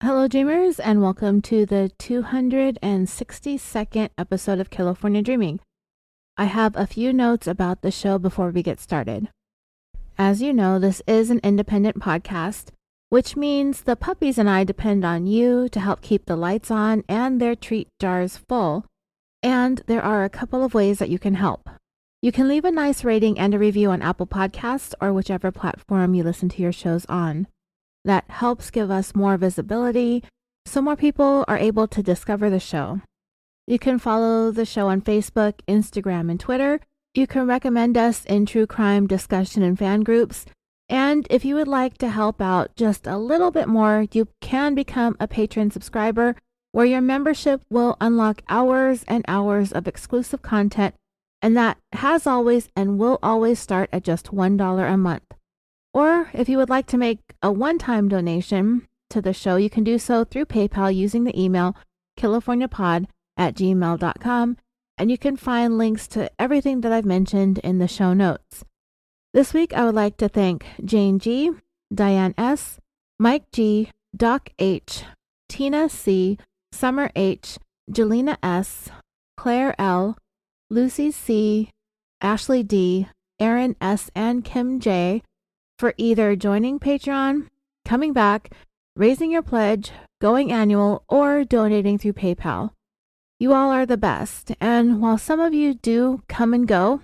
Hello, dreamers, and welcome to the 262nd episode of California Dreaming. I have a few notes about the show before we get started. As you know, this is an independent podcast, which means the puppies and I depend on you to help keep the lights on and their treat jars full, and there are a couple of ways that you can help. You can leave a nice rating and a review on Apple Podcasts or whichever platform you listen to your shows on. That helps give us more visibility so more people are able to discover the show. You can follow the show on Facebook, Instagram, and Twitter. You can recommend us in true crime discussion and fan groups. And if you would like to help out just a little bit more, you can become a patron subscriber where your membership will unlock hours and hours of exclusive content. And that has always and will always start at just $1 a month. Or if you would like to make a one-time donation to the show, you can do so through PayPal using the email californiapod@gmail.com, and you can find links to everything that I've mentioned in the show notes. This week, I would like to thank Jane G., Diane S., Mike G., Doc H., Tina C., Summer H., Jelena S., Claire L., Lucy C., Ashley D., Aaron S., and Kim J., for either joining Patreon, coming back, raising your pledge, going annual, or donating through PayPal. You all are the best, and while some of you do come and go,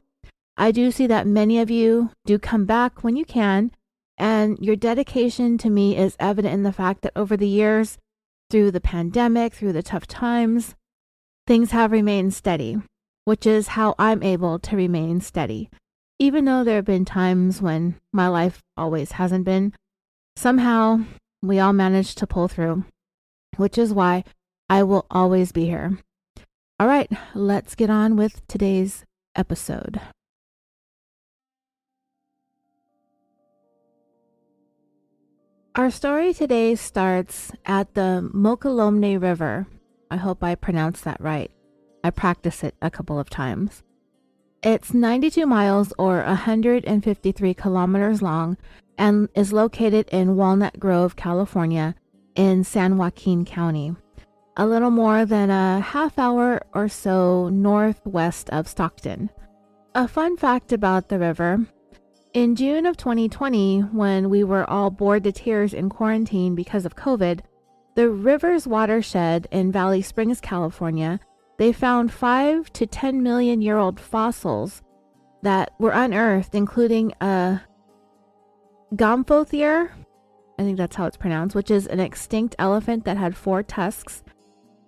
I do see that many of you do come back when you can, and your dedication to me is evident in the fact that over the years, through the pandemic, through the tough times, things have remained steady, which is how I'm able to remain steady. Even though there have been times when my life always hasn't been, somehow we all managed to pull through, which is why I will always be here. All right, let's get on with today's episode. Our story today starts at the Mokelumne River. I hope I pronounced that right. I practiced it a couple of times. It's 92 miles or 153 kilometers long and is located in Walnut Grove, California, in San Joaquin County, a little more than a half hour or so northwest of Stockton. A fun fact about the river: in June of 2020, when we were all bored to tears in quarantine because of COVID, the river's watershed in Valley Springs, California, they found 5 to 10 million year old fossils that were unearthed, including a Gomphothere, I think that's how it's pronounced, which is an extinct elephant that had 4 tusks,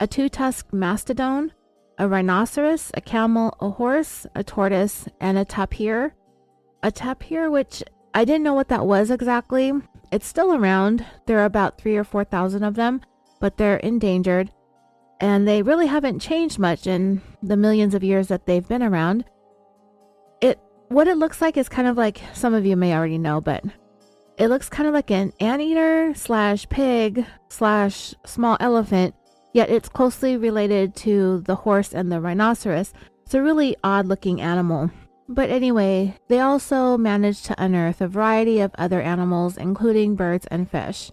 a 2-tusked mastodon, a rhinoceros, a camel, a horse, a tortoise, and a tapir. A tapir, which I didn't know what that was exactly. It's still around. There are about 3,000 or 4,000 of them, but they're endangered. And they really haven't changed much in the millions of years that they've been around. What it looks like is kind of like, some of you may already know, but it looks kind of like an anteater / pig / small elephant, yet it's closely related to the horse and the rhinoceros. It's a really odd looking animal. But anyway, they also managed to unearth a variety of other animals, including birds and fish.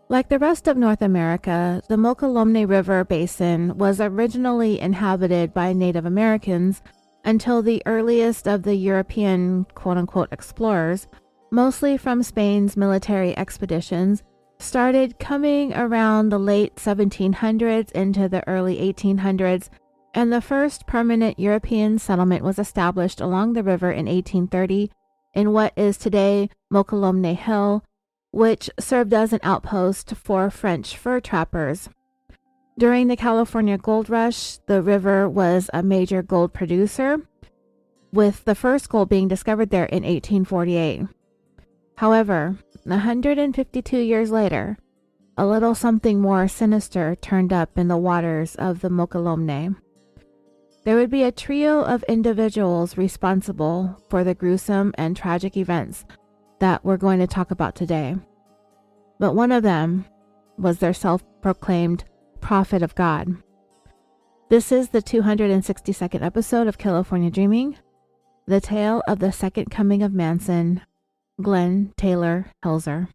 Like the rest of North America, the Mokelumne River Basin was originally inhabited by Native Americans until the earliest of the European quote-unquote explorers, mostly from Spain's military expeditions, started coming around the late 1700s into the early 1800s, and the first permanent European settlement was established along the river in 1830 in what is today Mokelumne Hill, which served as an outpost for French fur trappers. During the California Gold Rush, the river was a major gold producer, with the first gold being discovered there in 1848. However, 152 years later, a little something more sinister turned up in the waters of the Mokelumne. There would be a trio of individuals responsible for the gruesome and tragic events that we're going to talk about today. But one of them was their self-proclaimed prophet of God. This is the 262nd episode of California Dreaming, the tale of the second coming of Manson, Glenn Taylor Helzer.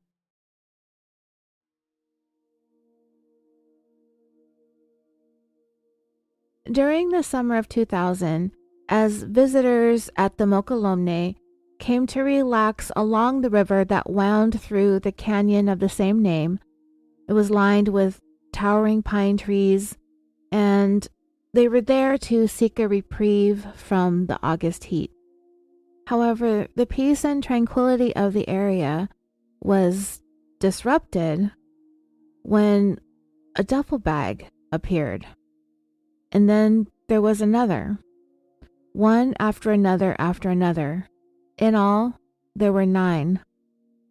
During the summer of 2000, as visitors at the Mokelumne came to relax along the river that wound through the canyon of the same name, it was lined with towering pine trees, and they were there to seek a reprieve from the August heat. However, the peace and tranquility of the area was disrupted when a duffel bag appeared. And then there was another. One after another after another. In all, there were 9.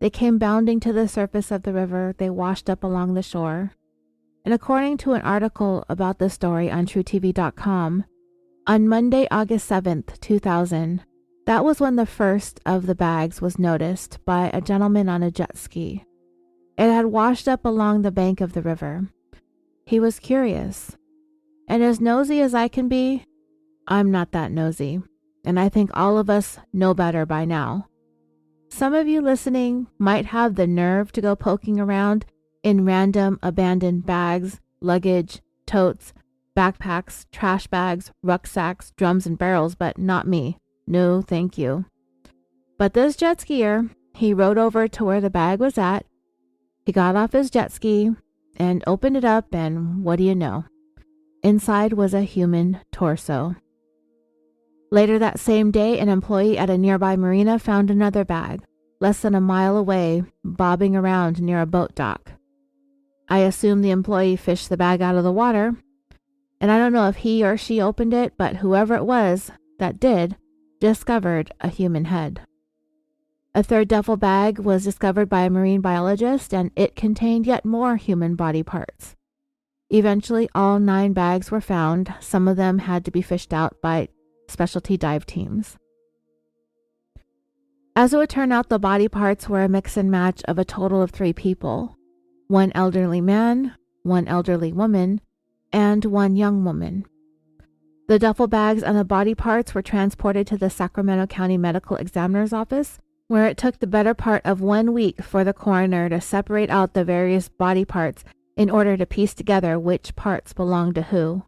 They came bounding to the surface of the river. They washed up along the shore. And according to an article about this story on TrueTV.com, on Monday, August 7th, 2000, that was when the first of the bags was noticed by a gentleman on a jet ski. It had washed up along the bank of the river. He was curious. And as nosy as I can be, I'm not that nosy. And I think all of us know better by now. Some of you listening might have the nerve to go poking around in random abandoned bags, luggage, totes, backpacks, trash bags, rucksacks, drums, and barrels, but not me. No, thank you. But this jet skier, he rode over to where the bag was at. He got off his jet ski and opened it up, and what do you know? Inside was a human torso. Later that same day, an employee at a nearby marina found another bag, less than a mile away, bobbing around near a boat dock. I assume the employee fished the bag out of the water, and I don't know if he or she opened it, but whoever it was that did discovered a human head. A third duffel bag was discovered by a marine biologist, and it contained yet more human body parts. Eventually, all 9 bags were found. Some of them had to be fished out by specialty dive teams. As it would turn out, the body parts were a mix and match of a total of 3 people: 1 elderly man, 1 elderly woman, and 1 young woman. The duffel bags and the body parts were transported to the Sacramento County Medical Examiner's Office, where it took the better part of 1 week for the coroner to separate out the various body parts in order to piece together which parts belonged to who.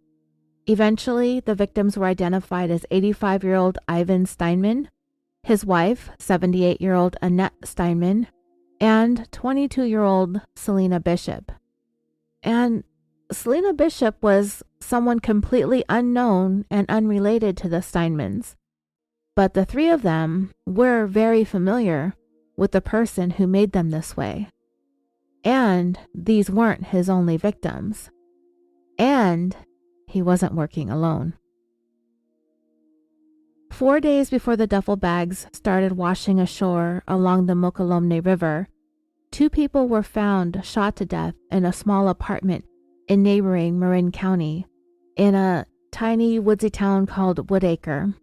Eventually, the victims were identified as 85-year-old Ivan Steinman, his wife, 78-year-old Annette Steinman, and 22-year-old Selena Bishop. And Selena Bishop was someone completely unknown and unrelated to the Steinmans. But the 3 of them were very familiar with the person who made them this way. And these weren't his only victims. And he wasn't working alone. 4 days before the duffel bags started washing ashore along the Mokelumne River, 2 people were found shot to death in a small apartment in neighboring Marin County, in a tiny woodsy town called Woodacre.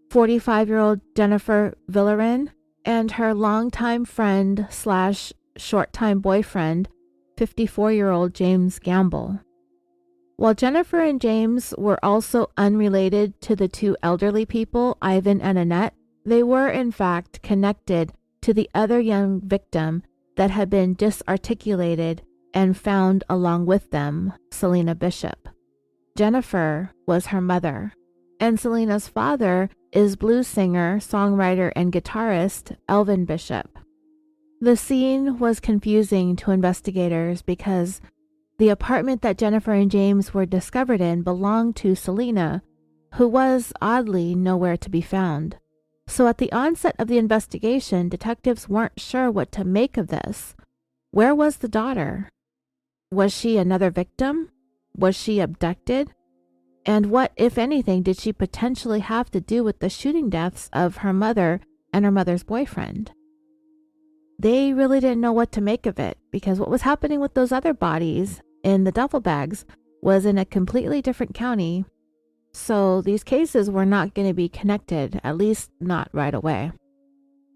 45-year-old Jennifer Villarin and her longtime friend / short-time boyfriend, 54-year-old James Gamble. While Jennifer and James were also unrelated to the 2 elderly people, Ivan and Annette, they were in fact connected to the other young victim that had been disarticulated and found along with them, Selena Bishop. Jennifer was her mother, and Selena's father is blues singer, songwriter, and guitarist Elvin Bishop. The scene was confusing to investigators because the apartment that Jennifer and James were discovered in belonged to Selena, who was oddly nowhere to be found. So at the onset of the investigation, detectives weren't sure what to make of this. Where was the daughter? Was she another victim? Was she abducted? And what, if anything, did she potentially have to do with the shooting deaths of her mother and her mother's boyfriend? They really didn't know what to make of it, because what was happening with those other bodies in the duffel bags was in a completely different county. So these cases were not going to be connected, at least not right away.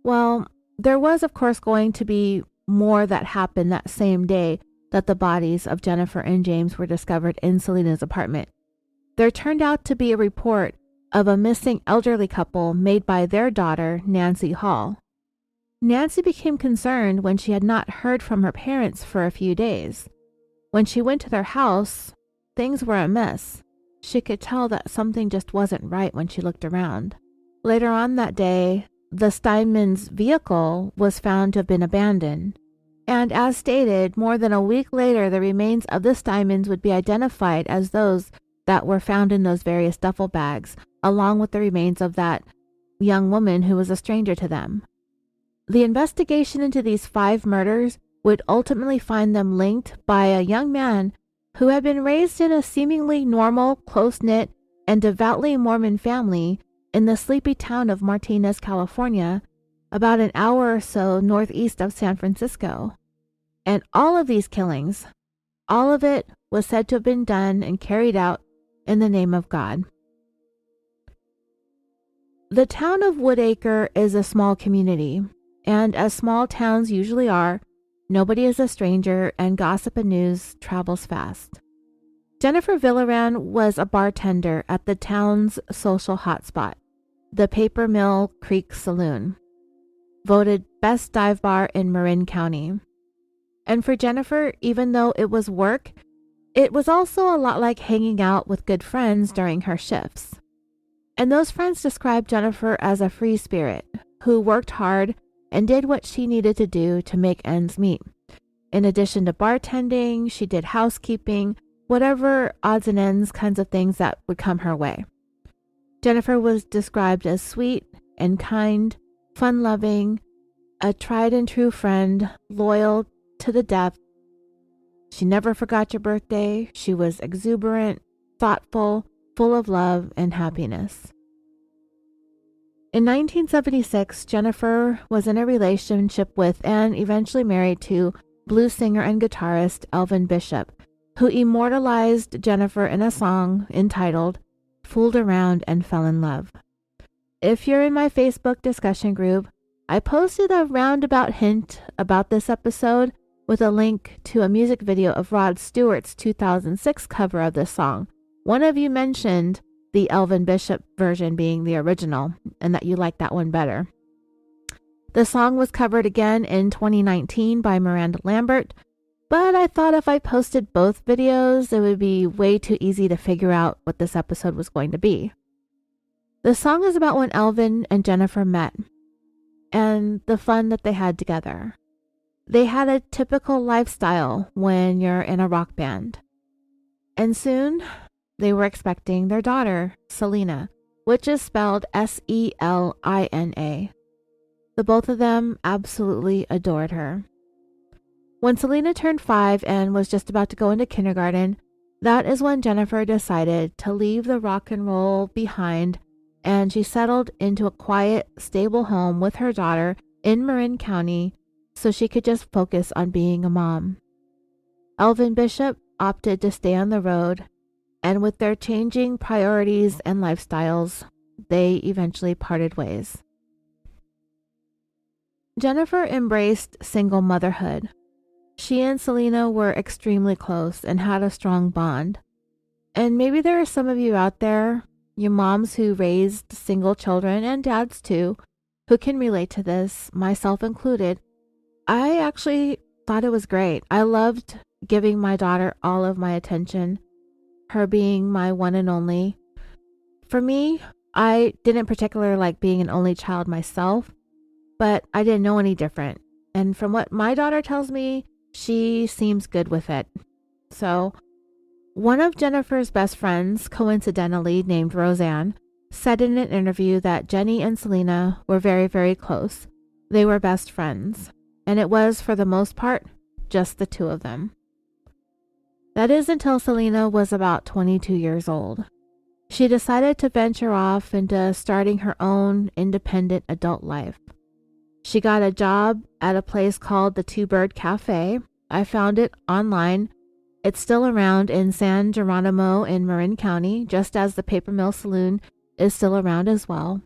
Well, there was, of course, going to be more that happened that same day that the bodies of Jennifer and James were discovered in Selena's apartment. There turned out to be a report of a missing elderly couple made by their daughter, Nancy Hall. Nancy became concerned when she had not heard from her parents for a few days. When she went to their house, things were amiss. she could tell that something just wasn't right when she looked around. Later on that day, the Steinmann's vehicle was found to have been abandoned. And as stated, more than a week later, the remains of the Steinmanns would be identified as those that were found in those various duffel bags, along with the remains of that young woman who was a stranger to them. The investigation into these 5 murders would ultimately find them linked by a young man who had been raised in a seemingly normal, close-knit, and devoutly Mormon family in the sleepy town of Martinez, California, about an hour or so northeast of San Francisco. And all of these killings, all of it was said to have been done and carried out in the name of God. The town of Woodacre is a small community, and as small towns usually are, nobody is a stranger and gossip and news travels fast. Jennifer Villaran was a bartender at the town's social hotspot, the Paper Mill Creek Saloon, voted best dive bar in Marin County. And for Jennifer, even though it was work, it was also a lot like hanging out with good friends during her shifts. And those friends described Jennifer as a free spirit who worked hard and did what she needed to do to make ends meet. In addition to bartending, she did housekeeping, whatever odds and ends kinds of things that would come her way. Jennifer was described as sweet and kind, fun-loving, a tried and true friend, loyal to the death. She never forgot your birthday. She was exuberant, thoughtful, full of love and happiness. In 1976, Jennifer was in a relationship with and eventually married to blues singer and guitarist Elvin Bishop, who immortalized Jennifer in a song entitled "Fooled Around and Fell in Love." If you're in my Facebook discussion group, I posted a roundabout hint about this episode with a link to a music video of Rod Stewart's 2006 cover of this song. One of you mentioned the Elvin Bishop version being the original, and that you liked that one better. The song was covered again in 2019 by Miranda Lambert, but I thought if I posted both videos, it would be way too easy to figure out what this episode was going to be. The song is about when Elvin and Jennifer met, and the fun that they had together. They had a typical lifestyle when you're in a rock band. And soon, they were expecting their daughter, Selena, which is spelled Selina. The both of them absolutely adored her. When Selena turned 5 and was just about to go into kindergarten, that is when Jennifer decided to leave the rock and roll behind, and she settled into a quiet, stable home with her daughter in Marin County so she could just focus on being a mom. Elvin Bishop opted to stay on the road, and with their changing priorities and lifestyles, they eventually parted ways. Jennifer embraced single motherhood. She and Selena were extremely close and had a strong bond. And maybe there are some of you out there, you moms who raised single children, and dads too, who can relate to this, myself included. I actually thought it was great. I loved giving my daughter all of my attention, her being my one and only. For me, I didn't particularly like being an only child myself, but I didn't know any different. And from what my daughter tells me, she seems good with it. So, one of Jennifer's best friends, coincidentally named Roseanne, said in an interview that Jenny and Selena were very, very close. They were best friends, and it was, for the most part, just the two of them. That is until Selena was about 22 years old. She decided to venture off into starting her own independent adult life. She got a job at a place called the Two Bird Cafe. I found it online. It's still around in San Geronimo in Marin County, just as the Paper Mill Saloon is still around as well.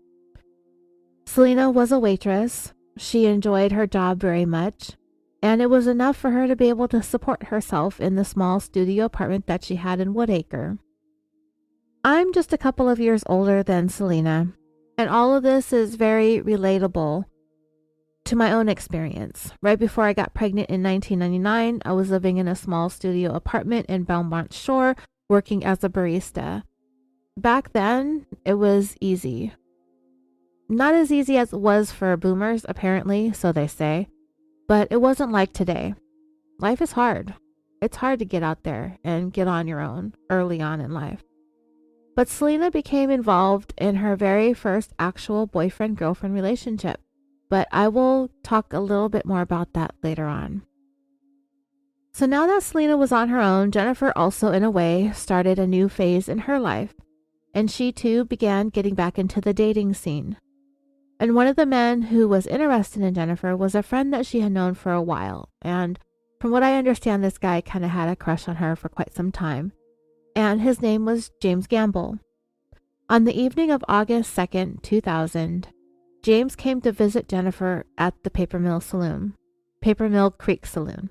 Selena was a waitress. She enjoyed her job very much, and it was enough for her to be able to support herself in the small studio apartment that she had in Woodacre. I'm just a couple of years older than Selena, and all of this is very relatable to my own experience. Right before I got pregnant in 1999, I was living in a small studio apartment in Belmont Shore, working as a barista. Back then, it was easy. Not as easy as it was for boomers, apparently, so they say, but it wasn't like today. Life is hard. It's hard to get out there and get on your own early on in life. But Selena became involved in her very first actual boyfriend-girlfriend relationship, but I will talk a little bit more about that later on. So now that Selena was on her own, Jennifer also, in a way, started a new phase in her life, and she too began getting back into the dating scene. And one of the men who was interested in Jennifer was a friend that she had known for a while, and from what I understand, this guy kind of had a crush on her for quite some time, and his name was James Gamble. On the evening of August 2nd, 2000, James came to visit Jennifer at the Paper Mill Creek Saloon.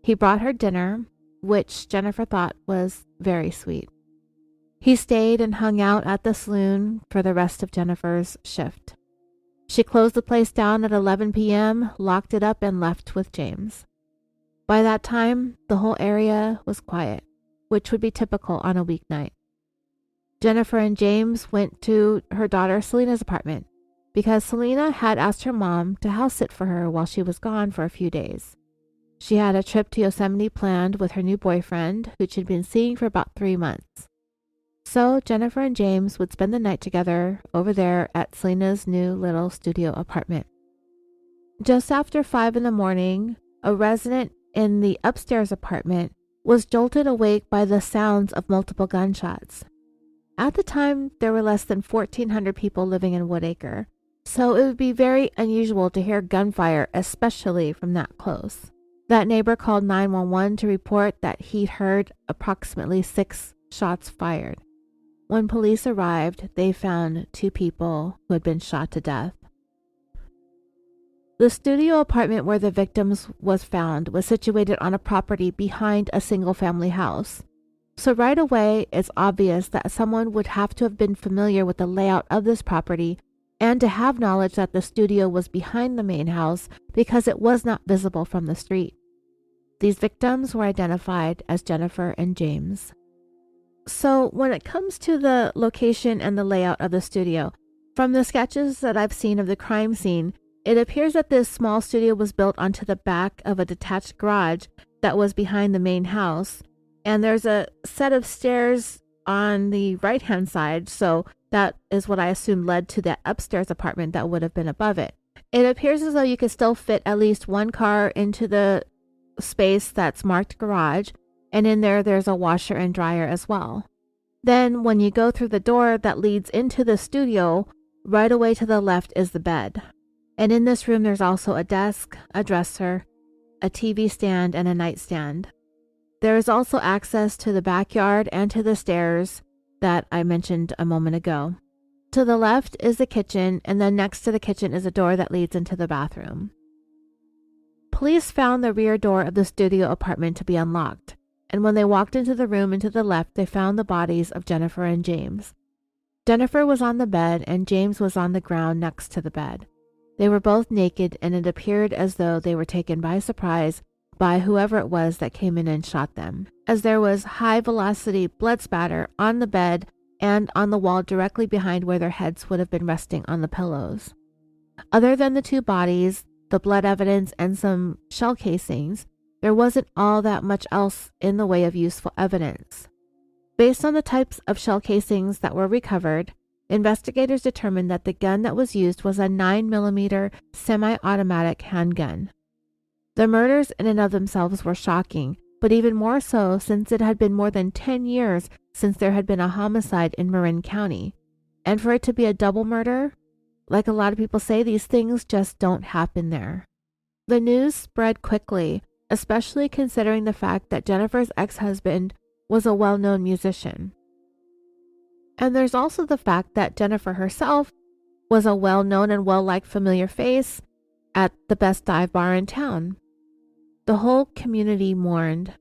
He brought her dinner, which Jennifer thought was very sweet. He stayed and hung out at the saloon for the rest of Jennifer's shift. She closed the place down at 11 p.m., locked it up, and left with James. By that time, the whole area was quiet, which would be typical on a weeknight. Jennifer and James went to her daughter Selena's apartment because Selena had asked her mom to house sit for her while she was gone for a few days. She had a trip to Yosemite planned with her new boyfriend, who she'd been seeing for about 3 months. So Jennifer and James would spend the night together over there at Selena's new little studio apartment. Just after 5 a.m, a resident in the upstairs apartment was jolted awake by the sounds of multiple gunshots. At the time, there were less than 1,400 people living in Woodacre, so it would be very unusual to hear gunfire, especially from that close. That neighbor called 911 to report that he'd heard approximately 6 shots fired. When police arrived, they found 2 people who had been shot to death. The studio apartment where the victims was found was situated on a property behind a single-family house. So right away, it's obvious that someone would have to have been familiar with the layout of this property and to have knowledge that the studio was behind the main house because it was not visible from the street. These victims were identified as Jennifer and James. So when it comes to the location and the layout of the studio, from the sketches that I've seen of the crime scene, it appears that this small studio was built onto the back of a detached garage that was behind the main house, and there's a set of stairs on the right-hand side, so that is what I assume led to that upstairs apartment that would have been above it. It appears as though you could still fit at least one car into the space that's marked garage, and in there's a washer and dryer as well. Then when you go through the door that leads into the studio, right away to the left is the bed. And in this room there's also a desk, a dresser, a TV stand, and a nightstand. There is also access to the backyard and to the stairs that I mentioned a moment ago. To the left is the kitchen, and then next to the kitchen is a door that leads into the bathroom. Police found the rear door of the studio apartment to be unlocked, and when they walked into the room and to the left, they found the bodies of Jennifer and James. Jennifer was on the bed, and James was on the ground next to the bed. They were both naked, and it appeared as though they were taken by surprise by whoever it was that came in and shot them, as there was high-velocity blood spatter on the bed and on the wall directly behind where their heads would have been resting on the pillows. Other than the 2 bodies, the blood evidence, and some shell casings, there wasn't all that much else in the way of useful evidence. Based on the types of shell casings that were recovered, investigators determined that the gun that was used was a 9mm semi-automatic handgun. The murders in and of themselves were shocking, but even more so since it had been more than 10 years since there had been a homicide in Marin County. And for it to be a double murder, like a lot of people say, these things just don't happen there. The news spread quickly, especially considering the fact that Jennifer's ex-husband was a well-known musician. And there's also the fact that Jennifer herself was a well-known and well-liked familiar face at the best dive bar in town. The whole community mourned.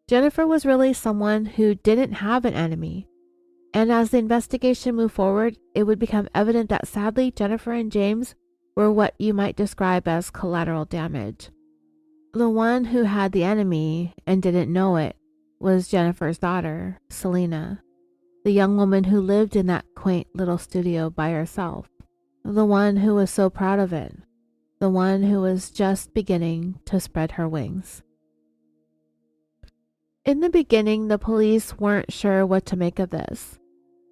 Jennifer was really someone who didn't have an enemy. And as the investigation moved forward, it would become evident that sadly Jennifer and James were what you might describe as collateral damage. The one who had the enemy and didn't know it was Jennifer's daughter, Selena. the young woman who lived in that quaint little studio by herself, the one who was so proud of it, the one who was just beginning to spread her wings. In the beginning, the police weren't sure what to make of this.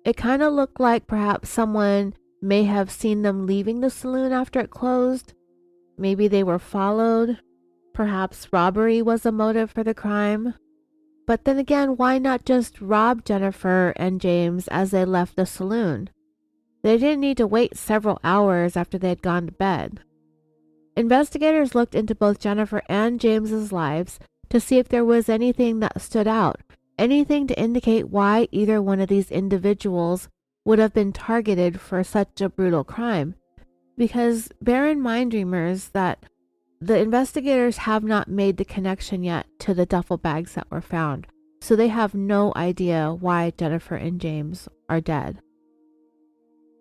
It kind of looked like perhaps someone may have seen them leaving the saloon after it closed. Maybe they were followed. Perhaps robbery was a motive for the crime. But then again, why not just rob Jennifer and James as they left the saloon? They didn't need to wait several hours after they had gone to bed. Investigators looked into both Jennifer and James's lives to see if there was anything that stood out, anything to indicate why either one of these individuals would have been targeted for such a brutal crime. Because bear in mind, dreamers, that the investigators have not made the connection yet to the duffel bags that were found, so they have no idea why Jennifer and James are dead.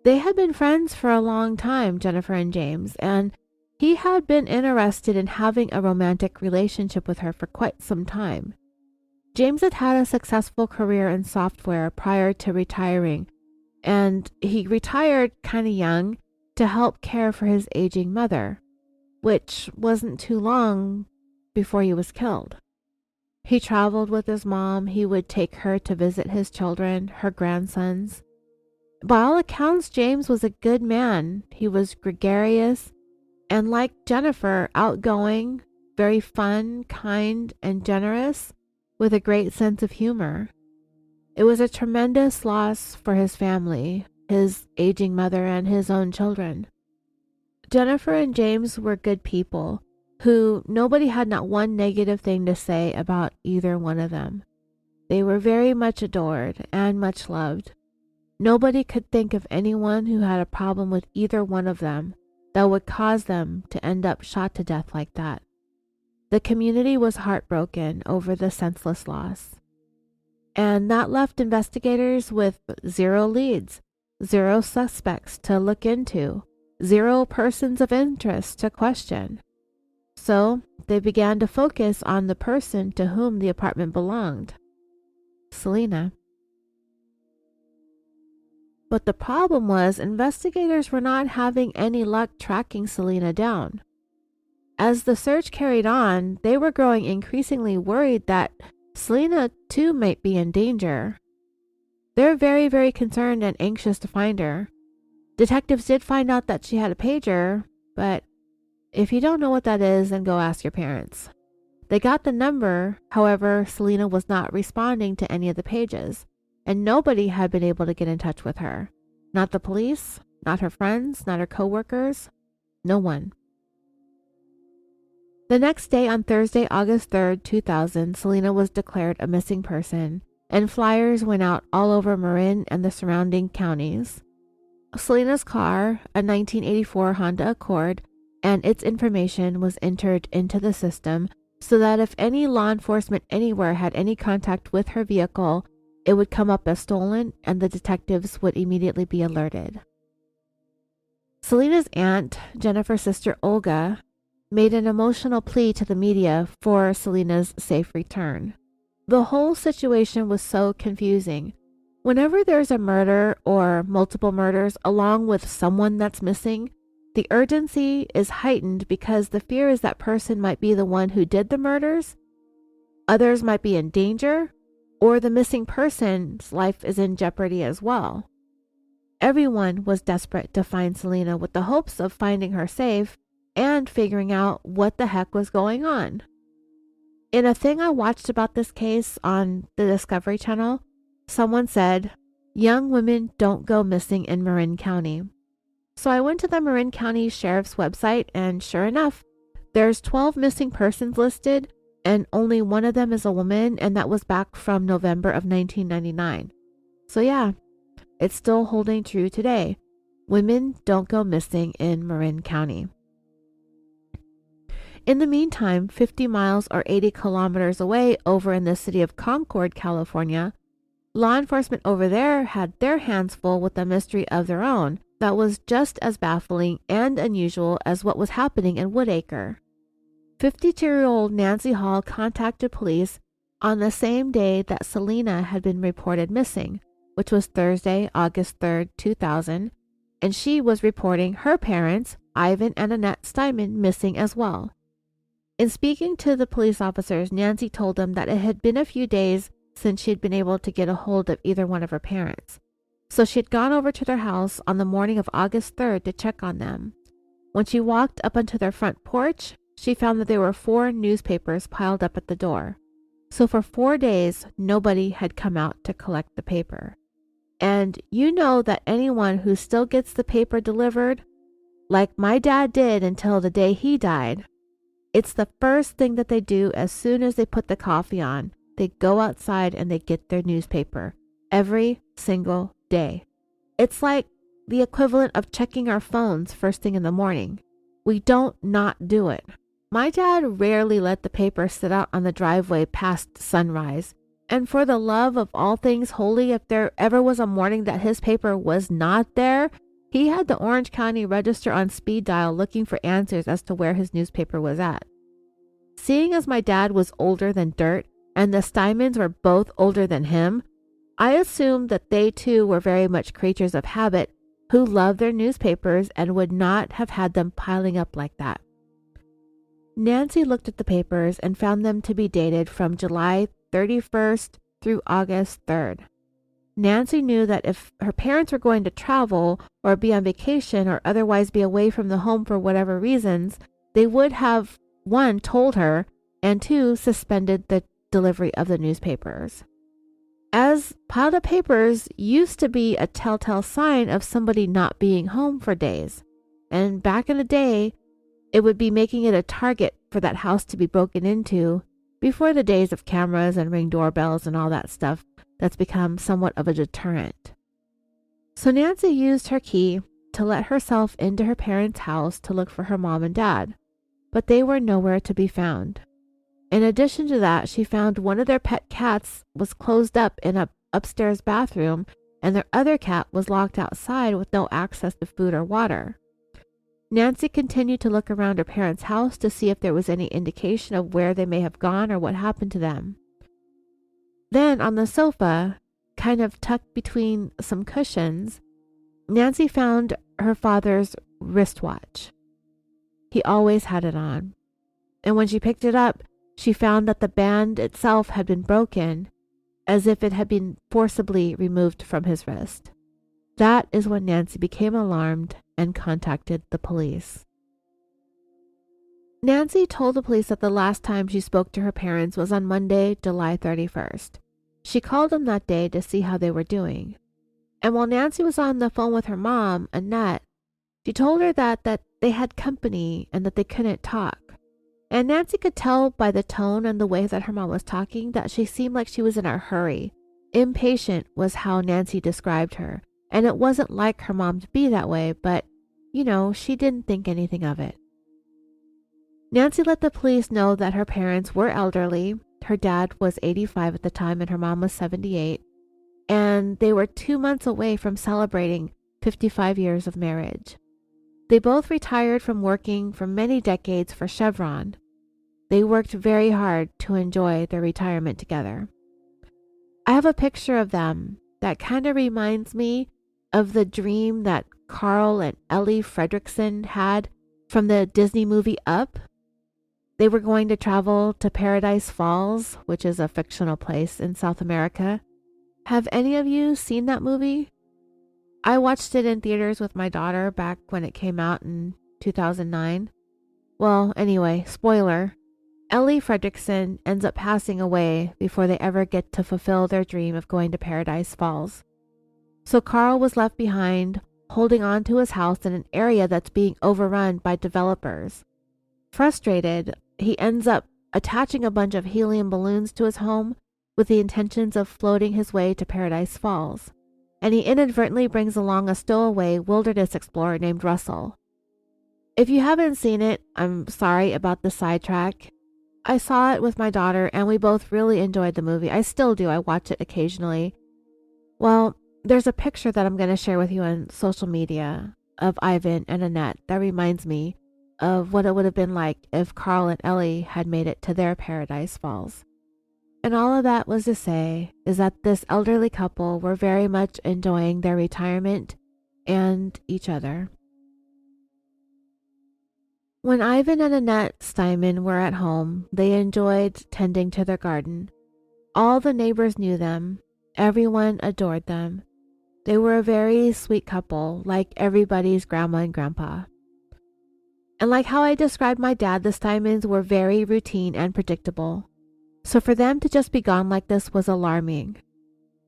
They had been friends for a long time, Jennifer and James, and he had been interested in having a romantic relationship with her for quite some time. James had had a successful career in software prior to retiring, and he retired kind of young to help care for his aging mother, which wasn't too long before he was killed. He traveled with his mom. He would take her to visit his children, her grandsons. By all accounts, James was a good man. He was gregarious and, like Jennifer, outgoing, very fun, kind, and generous, with a great sense of humor. It was a tremendous loss for his family, his aging mother, and his own children. Jennifer and James were good people who nobody had not one negative thing to say about either one of them. They were very much adored and much loved. Nobody could think of anyone who had a problem with either one of them that would cause them to end up shot to death like that. The community was heartbroken over the senseless loss. And that left investigators with 0 leads, 0 suspects to look into, 0 persons of interest to question. So they began to focus on the person to whom the apartment belonged, Selena. But the problem was investigators were not having any luck tracking Selena down. As the search carried on, they were growing increasingly worried that Selena too might be in danger. They're very, very concerned and anxious to find her. Detectives did find out that she had a pager, but if you don't know what that is, then go ask your parents. They got the number, however, Selena was not responding to any of the pages, and nobody had been able to get in touch with her. Not the police, not her friends, not her co-workers, no one. The next day, on Thursday, August 3rd, 2000, Selena was declared a missing person, and flyers went out all over Marin and the surrounding counties. Selena's car, a 1984 Honda Accord, and its information was entered into the system so that if any law enforcement anywhere had any contact with her vehicle, it would come up as stolen and the detectives would immediately be alerted. Selena's aunt, Jennifer's sister Olga, made an emotional plea to the media for Selena's safe return. The whole situation was so confusing. Whenever there's a murder or multiple murders along with someone that's missing, the urgency is heightened because the fear is that person might be the one who did the murders, others might be in danger, or the missing person's life is in jeopardy as well. Everyone was desperate to find Selena with the hopes of finding her safe and figuring out what the heck was going on. In a thing I watched about this case on the Discovery Channel, someone said, "Young women don't go missing in Marin County." So I went to the Marin County Sheriff's website, and sure enough, there's 12 missing persons listed, and only one of them is a woman, and that was back from November of 1999. So yeah, it's still holding true today. Women don't go missing in Marin County. In the meantime, 50 miles or 80 kilometers away over in the city of Concord, California, law enforcement over there had their hands full with a mystery of their own that was just as baffling and unusual as what was happening in Woodacre. 52-year-old Nancy Hall contacted police on the same day that Selena had been reported missing, which was Thursday, August 3rd, 2000, and she was reporting her parents, Ivan and Annette Steinman, missing as well. In speaking to the police officers, Nancy told them that it had been a few days since she had been able to get a hold of either one of her parents. So she had gone over to their house on the morning of August 3rd to check on them. When she walked up onto their front porch, she found that there were 4 newspapers piled up at the door. So for 4 days, nobody had come out to collect the paper. And you know that anyone who still gets the paper delivered, like my dad did until the day he died, it's the first thing that they do as soon as they put the coffee on. They go outside and they get their newspaper every single day. It's like the equivalent of checking our phones first thing in the morning. We don't not do it. My dad rarely let the paper sit out on the driveway past sunrise. And for the love of all things holy, if there ever was a morning that his paper was not there, he had the Orange County Register on speed dial looking for answers as to where his newspaper was at. Seeing as my dad was older than dirt, and the Steinmans were both older than him, I assumed that they too were very much creatures of habit who loved their newspapers and would not have had them piling up like that. Nancy looked at the papers and found them to be dated from July 31st through August 3rd. Nancy knew that if her parents were going to travel or be on vacation or otherwise be away from the home for whatever reasons, they would have, 1, told her, and 2, suspended the delivery of the newspapers. As piled up papers used to be a telltale sign of somebody not being home for days. And back in the day, it would be making it a target for that house to be broken into before the days of cameras and ring doorbells and all that stuff that's become somewhat of a deterrent. So Nancy used her key to let herself into her parents' house to look for her mom and dad, but they were nowhere to be found. In addition to that, she found one of their pet cats was closed up in an upstairs bathroom, and their other cat was locked outside with no access to food or water. Nancy continued to look around her parents' house to see if there was any indication of where they may have gone or what happened to them. Then on the sofa, kind of tucked between some cushions, Nancy found her father's wristwatch. He always had it on. And when she picked it up, she found that the band itself had been broken, as if it had been forcibly removed from his wrist. That is when Nancy became alarmed and contacted the police. Nancy told the police that the last time she spoke to her parents was on Monday, July 31st. She called them that day to see how they were doing. And while Nancy was on the phone with her mom, Annette, she told her that they had company and that they couldn't talk. And Nancy could tell by the tone and the way that her mom was talking that she seemed like she was in a hurry. Impatient was how Nancy described her. And it wasn't like her mom to be that way, but, she didn't think anything of it. Nancy let the police know that her parents were elderly. Her dad was 85 at the time and her mom was 78. And they were 2 months away from celebrating 55 years of marriage. They both retired from working for many decades for Chevron. They worked very hard to enjoy their retirement together. I have a picture of them that kind of reminds me of the dream that Carl and Ellie Fredrickson had from the Disney movie Up. They were going to travel to Paradise Falls, which is a fictional place in South America. Have any of you seen that movie? I watched it in theaters with my daughter back when it came out in 2009. Well, anyway, spoiler. Ellie Fredrickson ends up passing away before they ever get to fulfill their dream of going to Paradise Falls. So Carl was left behind, holding on to his house in an area that's being overrun by developers. Frustrated, he ends up attaching a bunch of helium balloons to his home with the intentions of floating his way to Paradise Falls. And he inadvertently brings along a stowaway wilderness explorer named Russell. If you haven't seen it, I'm sorry about the sidetrack. I saw it with my daughter and we both really enjoyed the movie. I still do. I watch it occasionally. Well, there's a picture that I'm going to share with you on social media of Ivan and Annette that reminds me of what it would have been like if Carl and Ellie had made it to their Paradise Falls. And all of that was to say is that this elderly couple were very much enjoying their retirement and each other. When Ivan and Annette Steinman were at home, they enjoyed tending to their garden. All the neighbors knew them. Everyone adored them. They were a very sweet couple, like everybody's grandma and grandpa. And like how I described my dad, the Steinmans were very routine and predictable. So for them to just be gone like this was alarming.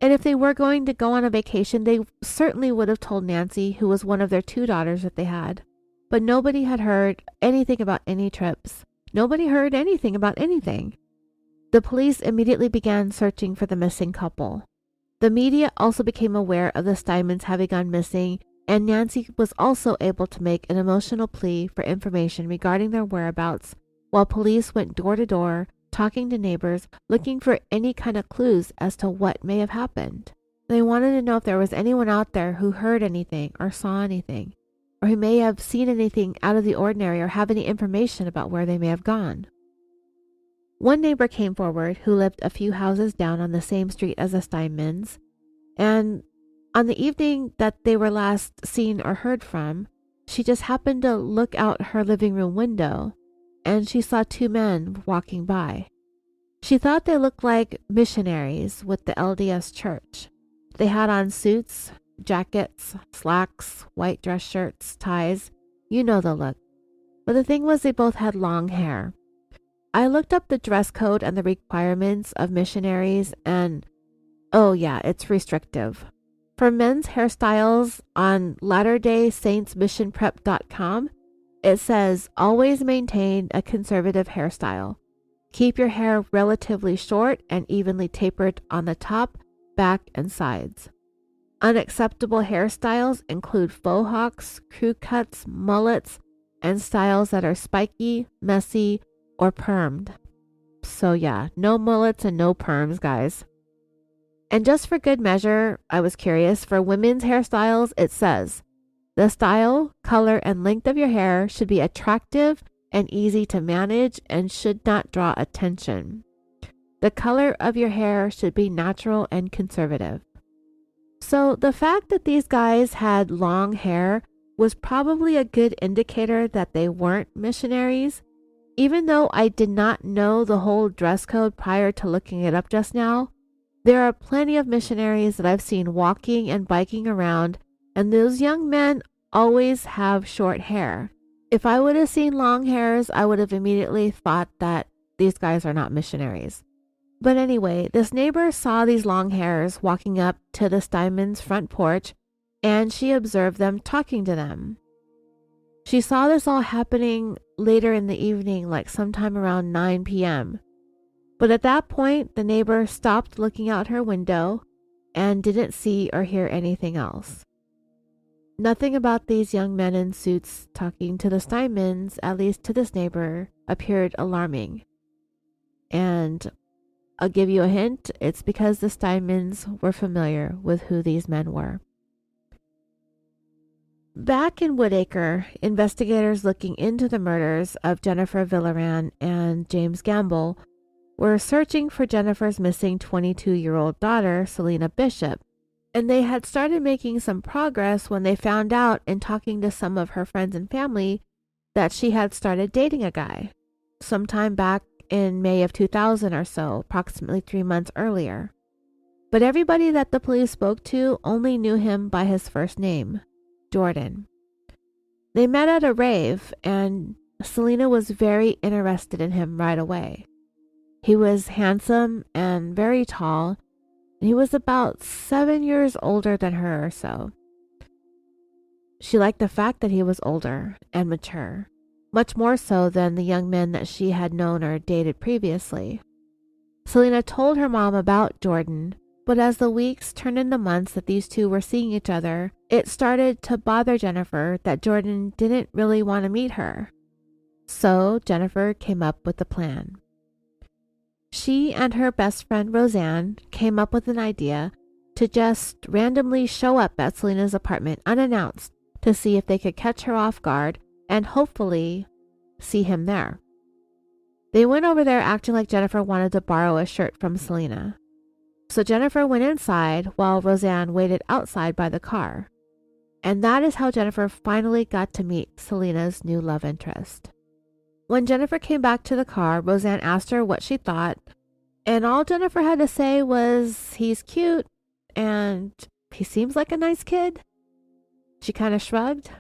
And if they were going to go on a vacation, they certainly would have told Nancy, who was one of their 2 daughters that they had. But nobody had heard anything about any trips. Nobody heard anything about anything. The police immediately began searching for the missing couple. The media also became aware of the Steinmans having gone missing, and Nancy was also able to make an emotional plea for information regarding their whereabouts, while police went door to door, talking to neighbors, looking for any kind of clues as to what may have happened. They wanted to know if there was anyone out there who heard anything or saw anything, or who may have seen anything out of the ordinary or have any information about where they may have gone. One neighbor came forward who lived a few houses down on the same street as the Steinmans, and on the evening that they were last seen or heard from, she just happened to look out her living room window, and she saw 2 men walking by. She thought they looked like missionaries with the LDS church. They had on suits, jackets, slacks, white dress shirts, ties. You know the look. But the thing was, they both had long hair. I looked up the dress code and the requirements of missionaries, and oh yeah, it's restrictive. For men's hairstyles on LatterdaySaintsMissionPrep.com, it says, always maintain a conservative hairstyle. Keep your hair relatively short and evenly tapered on the top, back, and sides. Unacceptable hairstyles include faux hawks, crew cuts, mullets, and styles that are spiky, messy, or permed. So yeah, no mullets and no perms, guys. And just for good measure, I was curious, for women's hairstyles, it says, the style, color, and length of your hair should be attractive and easy to manage and should not draw attention. The color of your hair should be natural and conservative. So the fact that these guys had long hair was probably a good indicator that they weren't missionaries. Even though I did not know the whole dress code prior to looking it up just now, there are plenty of missionaries that I've seen walking and biking around, and those young men always have short hair. If I would have seen long hairs, I would have immediately thought that these guys are not missionaries. But anyway, this neighbor saw these long hairs walking up to the Steinmans' front porch, and she observed them talking to them. She saw this all happening later in the evening, like sometime around 9 p.m. But at that point, the neighbor stopped looking out her window and didn't see or hear anything else. Nothing about these young men in suits talking to the Steinmans, at least to this neighbor, appeared alarming. And I'll give you a hint, it's because the Steinmans were familiar with who these men were. Back in Woodacre, investigators looking into the murders of Jennifer Villaran and James Gamble were searching for Jennifer's missing 22-year-old daughter, Selena Bishop, and they had started making some progress when they found out in talking to some of her friends and family that she had started dating a guy sometime back in May of 2000 or so, approximately 3 months earlier. But everybody that the police spoke to only knew him by his first name, Jordan. They met at a rave, and Selena was very interested in him right away. He was handsome and very tall, and he was about 7 years older than her or so. She liked the fact that he was older and mature, much more so than the young men that she had known or dated previously. Selena told her mom about Jordan, but as the weeks turned into months that these two were seeing each other, it started to bother Jennifer that Jordan didn't really want to meet her. So Jennifer came up with a plan. She and her best friend Roseanne came up with an idea to just randomly show up at Selena's apartment unannounced to see if they could catch her off guard and hopefully see him there. They went over there acting like Jennifer wanted to borrow a shirt from Selena. So Jennifer went inside while Roseanne waited outside by the car. And that is how Jennifer finally got to meet Selena's new love interest. When Jennifer came back to the car, Roseanne asked her what she thought, and all Jennifer had to say was, he's cute and he seems like a nice kid. She kind of shrugged.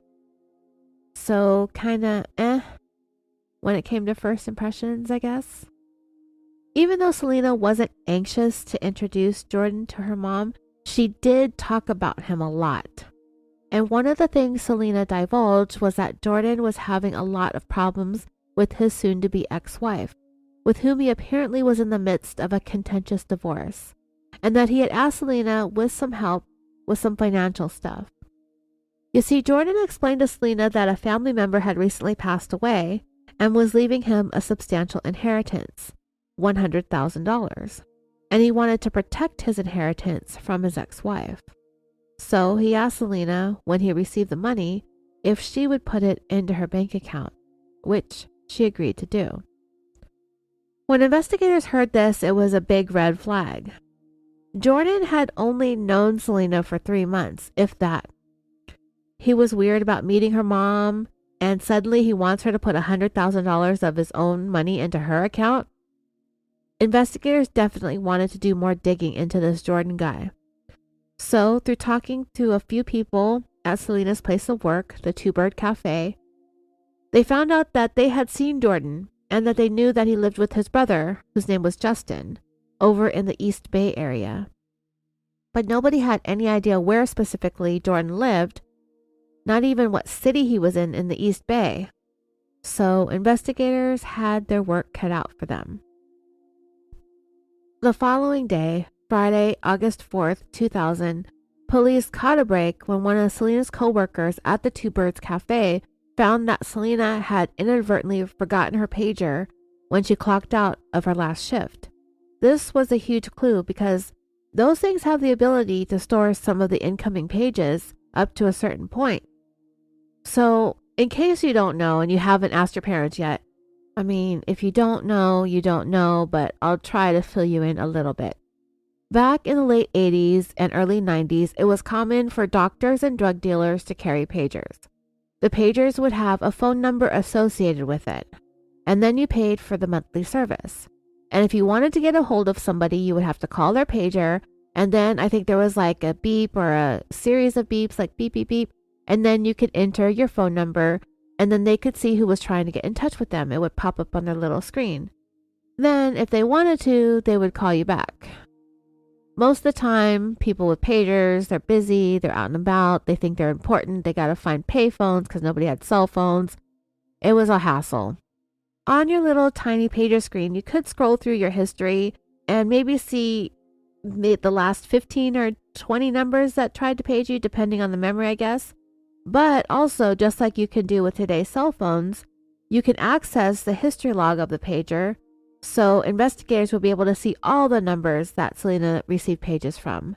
So kind of when it came to first impressions, I guess. Even though Selena wasn't anxious to introduce Jordan to her mom, she did talk about him a lot. And one of the things Selena divulged was that Jordan was having a lot of problems with his soon-to-be ex-wife, with whom he apparently was in the midst of a contentious divorce, and that he had asked Selena with some help with some financial stuff. You see, Jordan explained to Selena that a family member had recently passed away and was leaving him a substantial inheritance, $100,000, and he wanted to protect his inheritance from his ex-wife. So he asked Selena, when he received the money, if she would put it into her bank account, which she agreed to do. When investigators heard this, it was a big red flag. Jordan had only known Selena for 3 months, if that. He was weird about meeting her mom, and suddenly he wants her to put $100,000 of his own money into her account. Investigators definitely wanted to do more digging into this Jordan guy. So, through talking to a few people at Selena's place of work, the Two Bird Cafe, they found out that they had seen Jordan and that they knew that he lived with his brother, whose name was Justin, over in the East Bay area. But nobody had any idea where specifically Jordan lived, not even what city he was in the East Bay. So investigators had their work cut out for them. The following day, Friday, August 4th, 2000, police caught a break when one of Selena's co-workers at the Two Birds Cafe found that Selena had inadvertently forgotten her pager when she clocked out of her last shift. This was a huge clue because those things have the ability to store some of the incoming pages up to a certain point. So, in case you don't know and you haven't asked your parents yet, I mean, if you don't know, you don't know, but I'll try to fill you in a little bit. Back in the late 80s and early 90s, it was common for doctors and drug dealers to carry pagers. The pagers would have a phone number associated with it, and then you paid for the monthly service. And if you wanted to get a hold of somebody, you would have to call their pager, and then I think there was like a beep or a series of beeps, like beep, beep, beep, and then you could enter your phone number, and then they could see who was trying to get in touch with them. It would pop up on their little screen. Then, if they wanted to, they would call you back. Most of the time, people with pagers, they're busy, they're out and about, they think they're important, they gotta find payphones because nobody had cell phones. It was a hassle. On your little tiny pager screen, you could scroll through your history and maybe see the last 15 or 20 numbers that tried to page you, depending on the memory, I guess. But also, just like you can do with today's cell phones, you can access the history log of the pager, so investigators will be able to see all the numbers that Selena received pages from.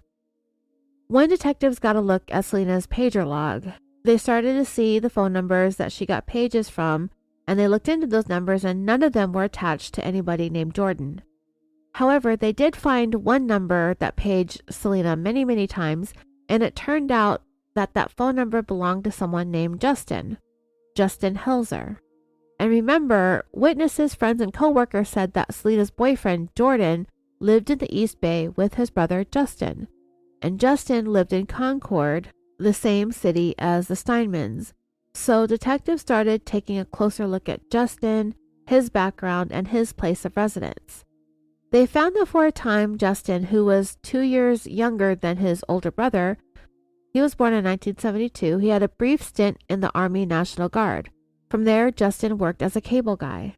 When detectives got a look at Selena's pager log, they started to see the phone numbers that she got pages from, and they looked into those numbers and none of them were attached to anybody named Jordan. However, they did find one number that paged Selena many, many times, and it turned out that phone number belonged to someone named Justin Helzer. And remember, witnesses, friends, and co-workers said that Selena's boyfriend, Jordan, lived in the East Bay with his brother, Justin. And Justin lived in Concord, the same city as the Steinmans. So detectives started taking a closer look at Justin, his background, and his place of residence. They found that for a time, Justin, who was 2 years younger than his older brother, he was born in 1972, he had a brief stint in the Army National Guard. From there, Justin worked as a cable guy.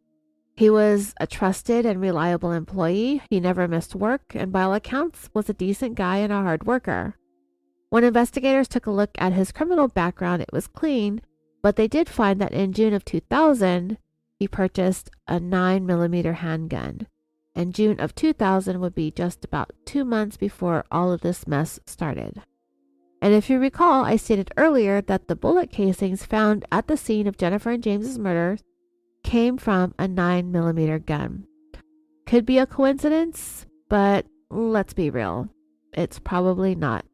He was a trusted and reliable employee. He never missed work, and by all accounts, was a decent guy and a hard worker. When investigators took a look at his criminal background, it was clean, but they did find that in June of 2000, he purchased a 9mm handgun. And June of 2000 would be just about 2 months before all of this mess started. And if you recall, I stated earlier that the bullet casings found at the scene of Jennifer and James's murder came from a 9mm gun. Could be a coincidence, but let's be real, it's probably not.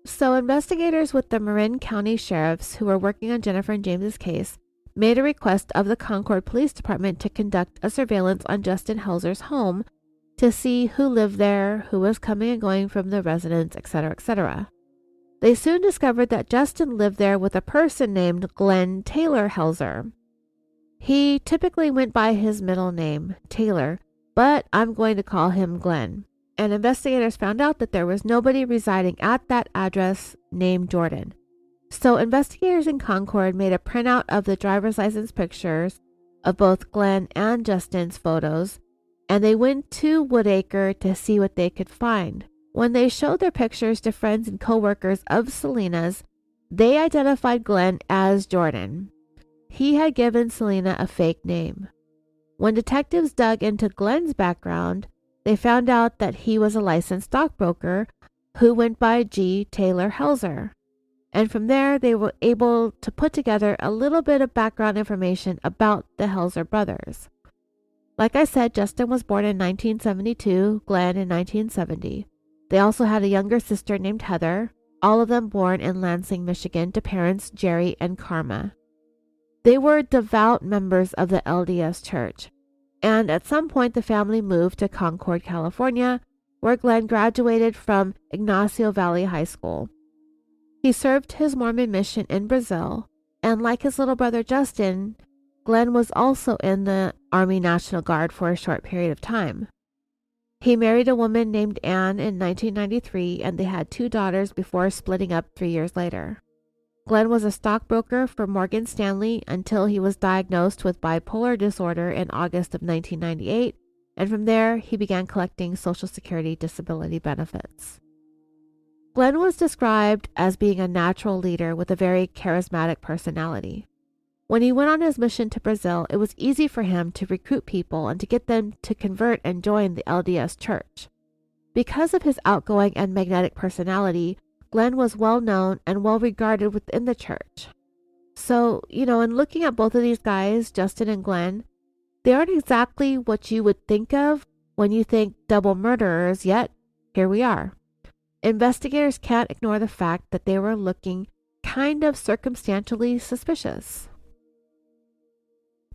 So investigators with the Marin County sheriffs who were working on Jennifer and James's case made a request of the Concord Police Department to conduct a surveillance on Justin Helzer's home to see who lived there, who was coming and going from the residence, etc., etc. They soon discovered that Justin lived there with a person named Glenn Taylor Helzer. He typically went by his middle name, Taylor, but I'm going to call him Glenn. And investigators found out that there was nobody residing at that address named Jordan. So investigators in Concord made a printout of the driver's license pictures of both Glenn and Justin's photos, and they went to Woodacre to see what they could find. When they showed their pictures to friends and co-workers of Selena's, they identified Glenn as Jordan. He had given Selena a fake name. When detectives dug into Glenn's background, they found out that he was a licensed stockbroker who went by G. Taylor Helzer. And from there, they were able to put together a little bit of background information about the Helzer brothers. Like I said, Justin was born in 1972, Glenn in 1970. They also had a younger sister named Heather, all of them born in Lansing, Michigan, to parents Jerry and Karma. They were devout members of the LDS Church, and at some point the family moved to Concord, California, where Glenn graduated from Ignacio Valley High School. He served his Mormon mission in Brazil, and like his little brother Justin, Glenn was also in the Army National Guard for a short period of time. He married a woman named Anne in 1993, and they had 2 daughters before splitting up 3 years later. Glenn was a stockbroker for Morgan Stanley until he was diagnosed with bipolar disorder in August of 1998, and from there he began collecting Social Security disability benefits. Glenn was described as being a natural leader with a very charismatic personality. When he went on his mission to Brazil, it was easy for him to recruit people and to get them to convert and join the LDS Church. Because of his outgoing and magnetic personality, Glenn was well known and well regarded within the church. So, in looking at both of these guys, Justin and Glenn, they aren't exactly what you would think of when you think double murderers, yet here we are. Investigators can't ignore the fact that they were looking kind of circumstantially suspicious.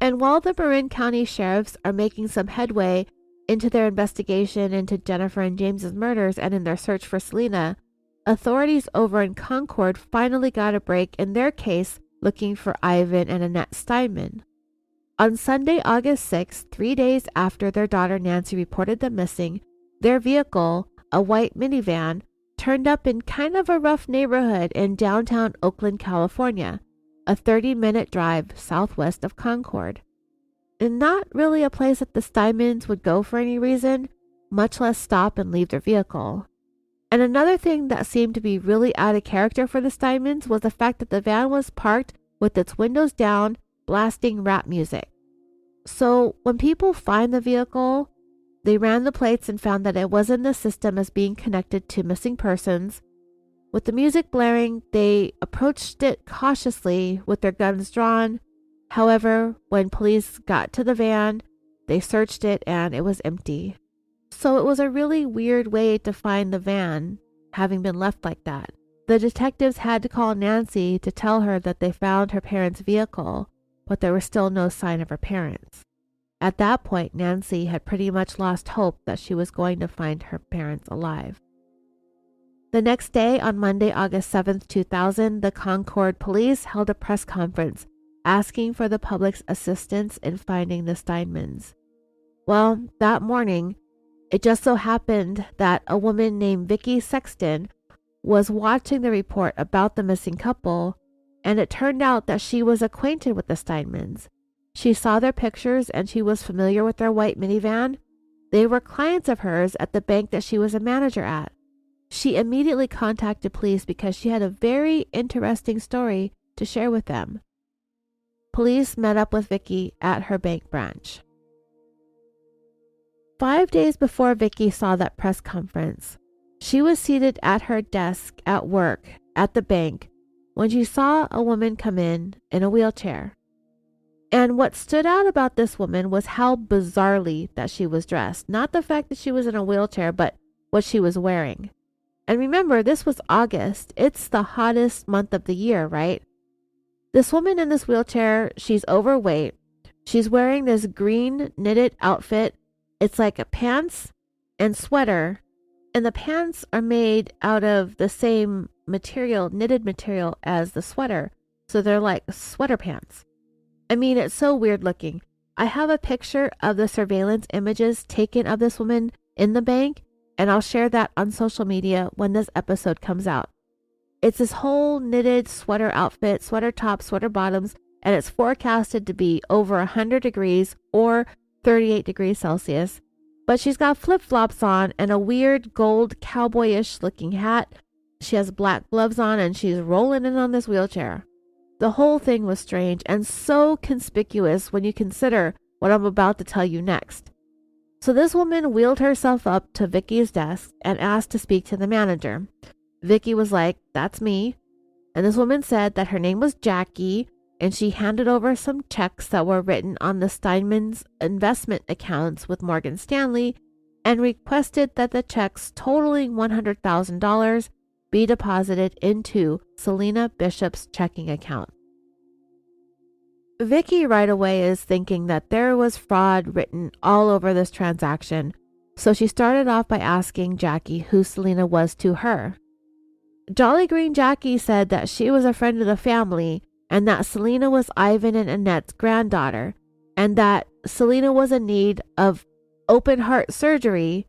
And while the Marin County sheriffs are making some headway into their investigation into Jennifer and James's murders and in their search for Selena, authorities over in Concord finally got a break in their case looking for Ivan and Annette Steinman. On Sunday, August 6th, 3 days after their daughter Nancy reported them missing, their vehicle, a white minivan, turned up in kind of a rough neighborhood in downtown Oakland, California, a 30-minute drive southwest of Concord. And not really a place that the Steinmans would go for any reason, much less stop and leave their vehicle. And another thing that seemed to be really out of character for the Steinmans was the fact that the van was parked with its windows down, blasting rap music. So when people find the vehicle, they ran the plates and found that it was in the system as being connected to missing persons. With the music blaring, they approached it cautiously with their guns drawn. However, when police got to the van, they searched it and it was empty. So it was a really weird way to find the van, having been left like that. The detectives had to call Nancy to tell her that they found her parents' vehicle, but there was still no sign of her parents. At that point, Nancy had pretty much lost hope that she was going to find her parents alive. The next day, on Monday, August 7th, 2000, the Concord police held a press conference asking for the public's assistance in finding the Steinmans. Well, that morning, it just so happened that a woman named Vicki Sexton was watching the report about the missing couple, and it turned out that she was acquainted with the Steinmans. She saw their pictures and she was familiar with their white minivan. They were clients of hers at the bank that she was a manager at. She immediately contacted police because she had a very interesting story to share with them. Police met up with Vicki at her bank branch. 5 days before Vicki saw that press conference, she was seated at her desk at work at the bank when she saw a woman come in a wheelchair. And what stood out about this woman was how bizarrely that she was dressed. Not the fact that she was in a wheelchair, but what she was wearing. And remember, this was August. It's the hottest month of the year, right? This woman in this wheelchair, she's overweight. She's wearing this green knitted outfit. It's like a pants and sweater. And the pants are made out of the same material, knitted material as the sweater. So they're like sweater pants. I mean, it's so weird looking. I have a picture of the surveillance images taken of this woman in the bank, and I'll share that on social media when this episode comes out. It's this whole knitted sweater outfit, sweater tops, sweater bottoms, and it's forecasted to be over 100 degrees or 38 degrees Celsius. But she's got flip-flops on and a weird gold cowboyish looking hat. She has black gloves on and she's rolling in on this wheelchair. The whole thing was strange and so conspicuous when you consider what I'm about to tell you next. So this woman wheeled herself up to Vicky's desk and asked to speak to the manager. Vicky was like, "That's me." And this woman said that her name was Jackie, and she handed over some checks that were written on the Steinman's investment accounts with Morgan Stanley and requested that the checks totaling $100,000 be deposited into Selena Bishop's checking account. Vicky right away is thinking that there was fraud written all over this transaction, so she started off by asking Jackie who Selena was to her. Jolly Green Jackie said that she was a friend of the family and that Selena was Ivan and Annette's granddaughter, and that Selena was in need of open heart surgery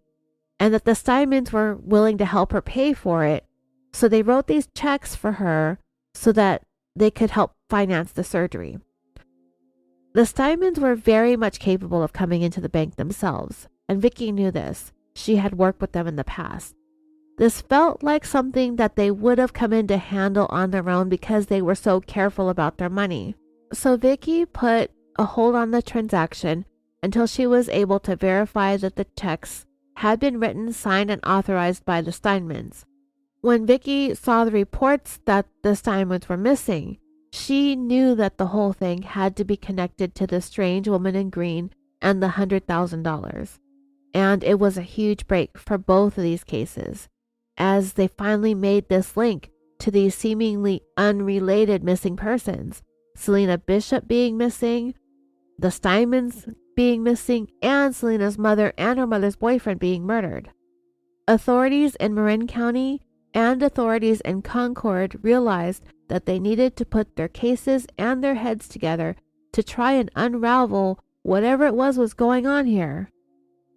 and that the Steinmans were willing to help her pay for it. So they wrote these checks for her so that they could help finance the surgery. The Steinmans were very much capable of coming into the bank themselves, and Vicky knew this. She had worked with them in the past. This felt like something that they would have come in to handle on their own because they were so careful about their money. So Vicky put a hold on the transaction until she was able to verify that the checks had been written, signed, and authorized by the Steinmans. When Vicky saw the reports that the Steinmans were missing, she knew that the whole thing had to be connected to the strange woman in green and the $100,000. And it was a huge break for both of these cases, as they finally made this link to these seemingly unrelated missing persons. Selena Bishop being missing, the Steinmans being missing, and Selena's mother and her mother's boyfriend being murdered. Authorities in Marin County and authorities in Concord realized that they needed to put their cases and their heads together to try and unravel whatever it was going on here.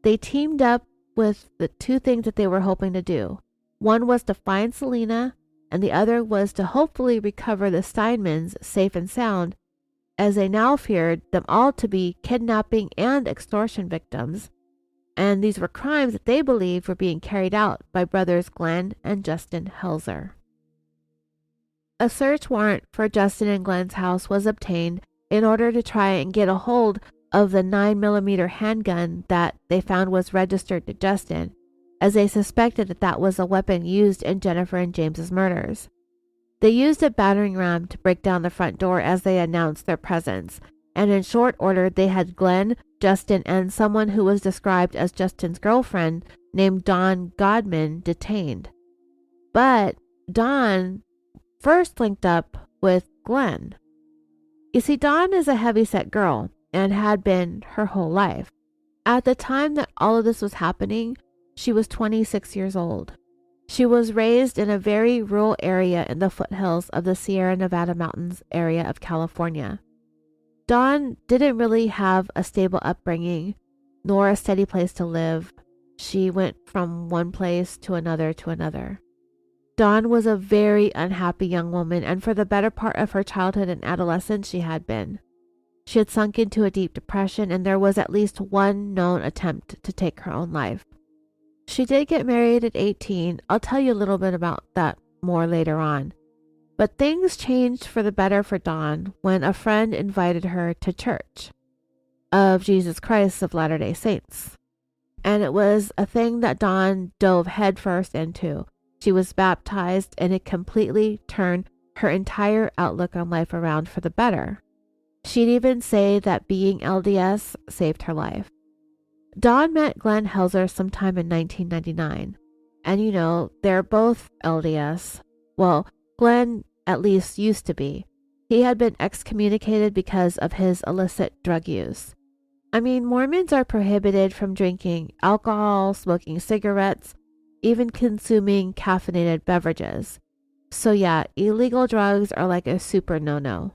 They teamed up with the two things that they were hoping to do. One was to find Selena, and the other was to hopefully recover the Steinmans safe and sound, as they now feared them all to be kidnapping and extortion victims. And these were crimes that they believed were being carried out by brothers Glenn and Justin Helzer. A search warrant for Justin and Glenn's house was obtained in order to try and get a hold of the 9mm handgun that they found was registered to Justin, as they suspected that that was a weapon used in Jennifer and James's murders. They used a battering ram to break down the front door as they announced their presence, and in short order they had Glenn, Justin, and someone who was described as Justin's girlfriend named Dawn Godman detained. But Dawn first linked up with Glenn. You see, Dawn is a heavyset girl and had been her whole life. At the time that all of this was happening, she was 26 years old. She was raised in a very rural area in the foothills of the Sierra Nevada mountains area of California. Dawn didn't really have a stable upbringing, nor a steady place to live. She went from one place to another to another. Dawn was a very unhappy young woman, and for the better part of her childhood and adolescence she had been. She had sunk into a deep depression, and there was at least one known attempt to take her own life. She did get married at 18. I'll tell you a little bit about that more later on. But things changed for the better for Dawn when a friend invited her to Church of Jesus Christ of Latter-day Saints. And it was a thing that Dawn dove headfirst into. She was baptized, and it completely turned her entire outlook on life around for the better. She'd even say that being LDS saved her life. Dawn met Glenn Helzer sometime in 1999. And they're both LDS. Well, Glenn at least used to be. He had been excommunicated because of his illicit drug use. I mean, Mormons are prohibited from drinking alcohol, smoking cigarettes, even consuming caffeinated beverages. So yeah, illegal drugs are like a super no-no.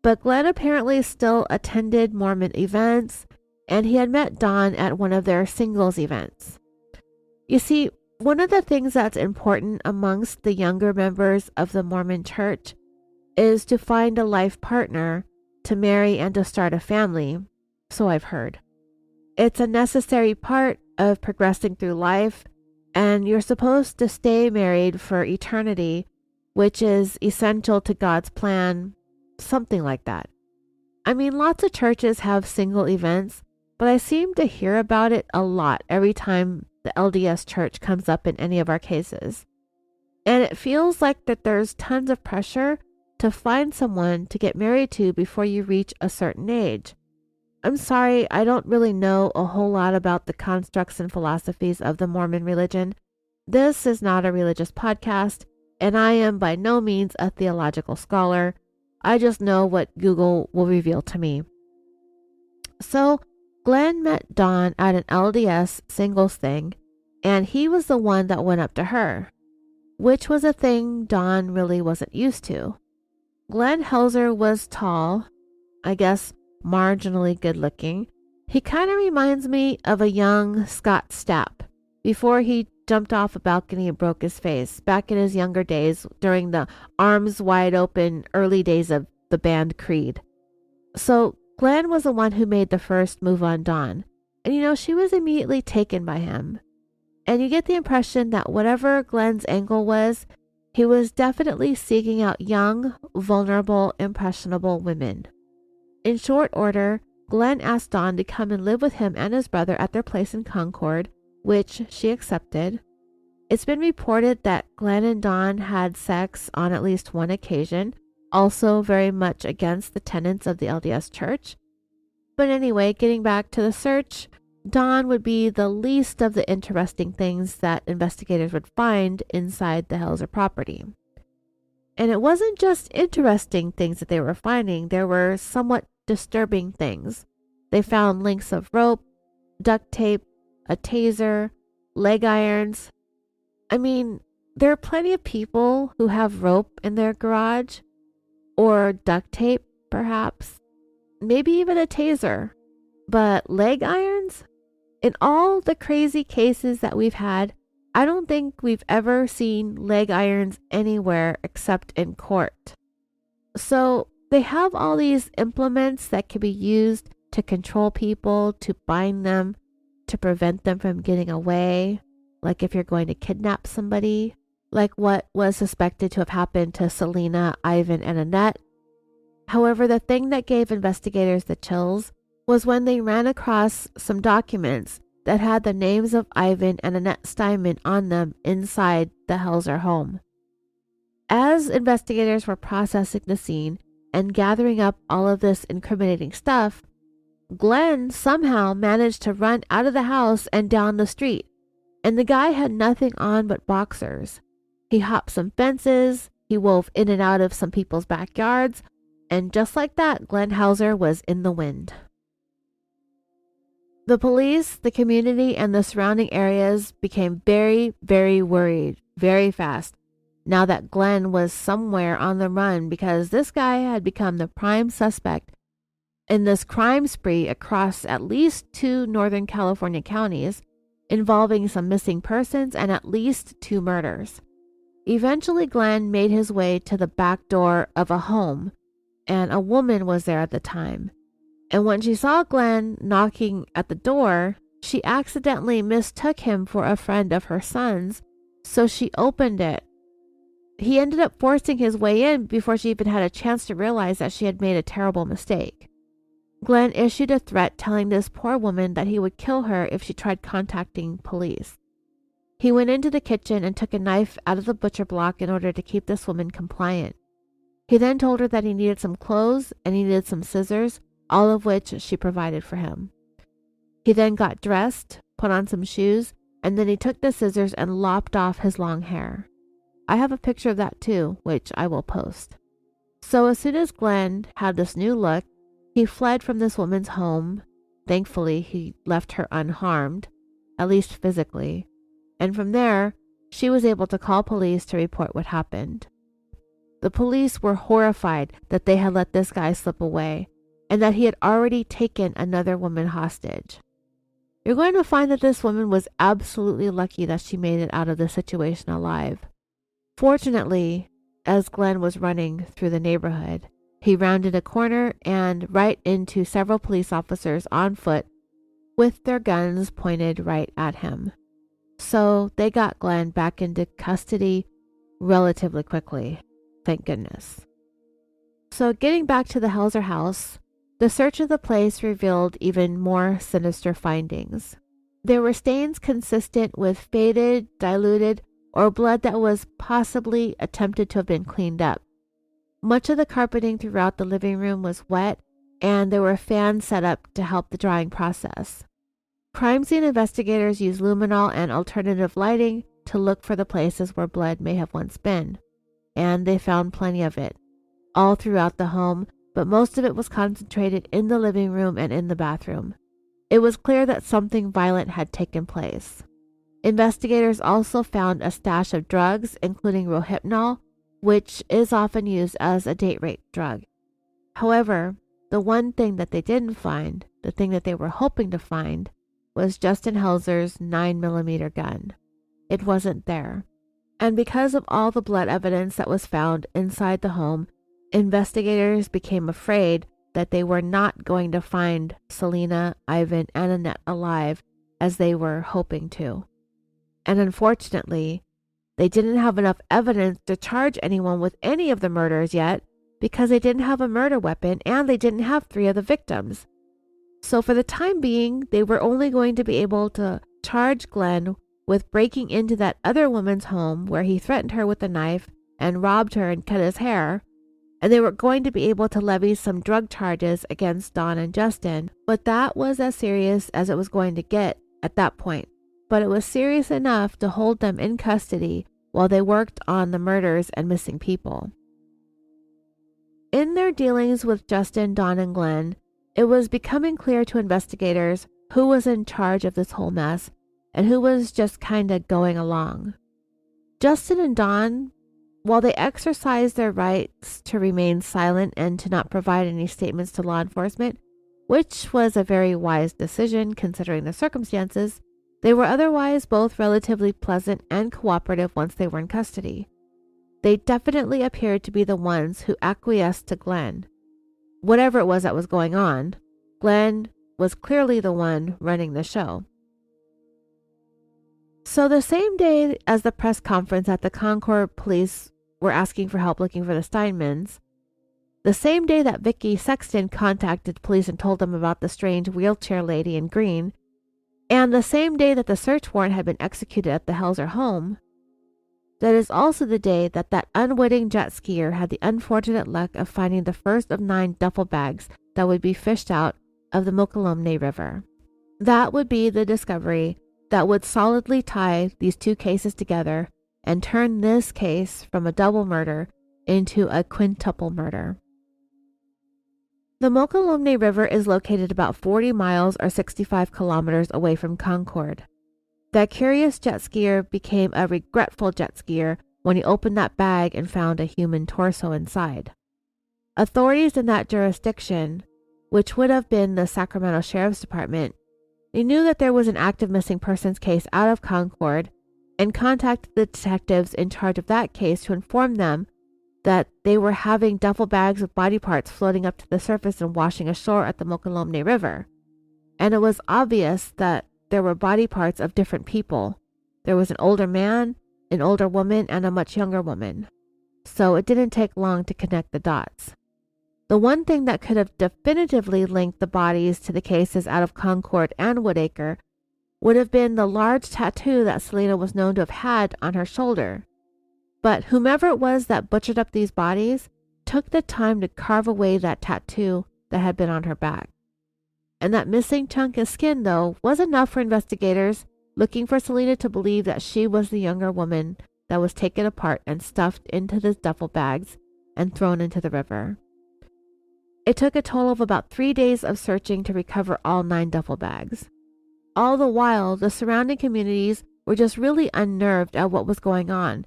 But Glenn apparently still attended Mormon events, and he had met Dawn at one of their singles events. You see, one of the things that's important amongst the younger members of the Mormon church is to find a life partner, to marry and to start a family, so I've heard. It's a necessary part of progressing through life, and you're supposed to stay married for eternity, which is essential to God's plan, something like that. I mean, lots of churches have single events, but I seem to hear about it a lot every time the LDS church comes up in any of our cases. And it feels like that there's tons of pressure to find someone to get married to before you reach a certain age. I'm sorry, I don't really know a whole lot about the constructs and philosophies of the Mormon religion. This is not a religious podcast, and I am by no means a theological scholar. I just know what Google will reveal to me. So, Glenn met Dawn at an LDS singles thing, and he was the one that went up to her, which was a thing Dawn really wasn't used to. Glenn Helzer was tall, I guess marginally good looking. He kind of reminds me of a young Scott Stapp before he jumped off a balcony and broke his face back in his younger days during the arms wide open early days of the band Creed. So Glenn was the one who made the first move on Dawn, and she was immediately taken by him. And you get the impression that whatever Glenn's angle was, he was definitely seeking out young, vulnerable, impressionable women. In short order, Glenn asked Dawn to come and live with him and his brother at their place in Concord, which she accepted. It's been reported that Glenn and Dawn had sex on at least one occasion, also very much against the tenets of the LDS church. But anyway, getting back to the search, Dawn would be the least of the interesting things that investigators would find inside the Helzer property. And it wasn't just interesting things that they were finding, there were somewhat disturbing things. They found links of rope, duct tape, a taser, leg irons. I mean, there are plenty of people who have rope in their garage, or duct tape, perhaps, maybe even a taser. But leg irons? In all the crazy cases that we've had, I don't think we've ever seen leg irons anywhere except in court. So they have all these implements that can be used to control people, to bind them, to prevent them from getting away. Like if you're going to kidnap somebody, like what was suspected to have happened to Selena, Ivan, and Annette. However, the thing that gave investigators the chills was when they ran across some documents that had the names of Ivan and Annette Steinman on them inside the Helzer home. As investigators were processing the scene and gathering up all of this incriminating stuff, Glenn somehow managed to run out of the house and down the street, and the guy had nothing on but boxers. He hopped some fences, he wove in and out of some people's backyards, and just like that, Glenn Helzer was in the wind. The police, the community, and the surrounding areas became very, very worried very fast now that Glenn was somewhere on the run, because this guy had become the prime suspect in this crime spree across at least 2 Northern California counties, involving some missing persons and at least 2 murders. Eventually, Glenn made his way to the back door of a home, and a woman was there at the time. And when she saw Glenn knocking at the door, she accidentally mistook him for a friend of her son's, so she opened it. He ended up forcing his way in before she even had a chance to realize that she had made a terrible mistake. Glenn issued a threat telling this poor woman that he would kill her if she tried contacting police. He went into the kitchen and took a knife out of the butcher block in order to keep this woman compliant. He then told her that he needed some clothes and he needed some scissors, all of which she provided for him. He then got dressed, put on some shoes, and then he took the scissors and lopped off his long hair. I have a picture of that too, which I will post. So as soon as Glenn had this new look, he fled from this woman's home. Thankfully, he left her unharmed, at least physically. And from there, she was able to call police to report what happened. The police were horrified that they had let this guy slip away and that he had already taken another woman hostage. You're going to find that this woman was absolutely lucky that she made it out of the situation alive. Fortunately, as Glenn was running through the neighborhood, he rounded a corner and right into several police officers on foot with their guns pointed right at him. So they got Glenn back into custody relatively quickly. Thank goodness. So getting back to the Helzer house, the search of the place revealed even more sinister findings. There were stains consistent with faded, diluted, or blood that was possibly attempted to have been cleaned up. Much of the carpeting throughout the living room was wet, and there were fans set up to help the drying process. Crime scene investigators used luminol and alternative lighting to look for the places where blood may have once been, and they found plenty of it, all throughout the home, but most of it was concentrated in the living room and in the bathroom. It was clear that something violent had taken place. Investigators also found a stash of drugs, including rohypnol, which is often used as a date rape drug. However, the one thing that they didn't find, the thing that they were hoping to find, was Justin Helzer's 9mm gun. It wasn't there. And because of all the blood evidence that was found inside the home, investigators became afraid that they were not going to find Selena, Ivan, and Annette alive as they were hoping to. And unfortunately, they didn't have enough evidence to charge anyone with any of the murders yet because they didn't have a murder weapon and they didn't have 3 of the victims. So for the time being, they were only going to be able to charge Glenn with breaking into that other woman's home where he threatened her with a knife and robbed her and cut his hair, and they were going to be able to levy some drug charges against Dawn and Justin, but that was as serious as it was going to get at that point. But it was serious enough to hold them in custody while they worked on the murders and missing people. In their dealings with Justin, Dawn, and Glenn, it was becoming clear to investigators who was in charge of this whole mess and who was just kinda going along. Justin and Dawn, while they exercised their rights to remain silent and to not provide any statements to law enforcement, which was a very wise decision considering the circumstances, they were otherwise both relatively pleasant and cooperative once they were in custody. They definitely appeared to be the ones who acquiesced to Glenn. Whatever it was that was going on, Glenn was clearly the one running the show. So the same day as the press conference at the Concord police were asking for help looking for the Steinmans, the same day that Vicky Sexton contacted police and told them about the strange wheelchair lady in green, and the same day that the search warrant had been executed at the Helzer home, that is also the day that that unwitting jet skier had the unfortunate luck of finding the first of 9 duffel bags that would be fished out of the Mokelumne River. That would be the discovery that would solidly tie these 2 cases together and turn this case from a double murder into a quintuple murder. The Mokelumne River is located about 40 miles or 65 kilometers away from Concord. That curious jet skier became a regretful jet skier when he opened that bag and found a human torso inside. Authorities in that jurisdiction, which would have been the Sacramento Sheriff's Department, they knew that there was an active missing persons case out of Concord and contacted the detectives in charge of that case to inform them that they were having duffel bags with body parts floating up to the surface and washing ashore at the Mokelumne River. And it was obvious that there were body parts of different people. There was an older man, an older woman, and a much younger woman. So it didn't take long to connect the dots. The one thing that could have definitively linked the bodies to the cases out of Concord and Woodacre would have been the large tattoo that Selena was known to have had on her shoulder. But whomever it was that butchered up these bodies took the time to carve away that tattoo that had been on her back. And that missing chunk of skin, though, was enough for investigators looking for Selena to believe that she was the younger woman that was taken apart and stuffed into the duffel bags and thrown into the river. It took a total of about 3 days of searching to recover all 9 duffel bags. All the while, the surrounding communities were just really unnerved at what was going on.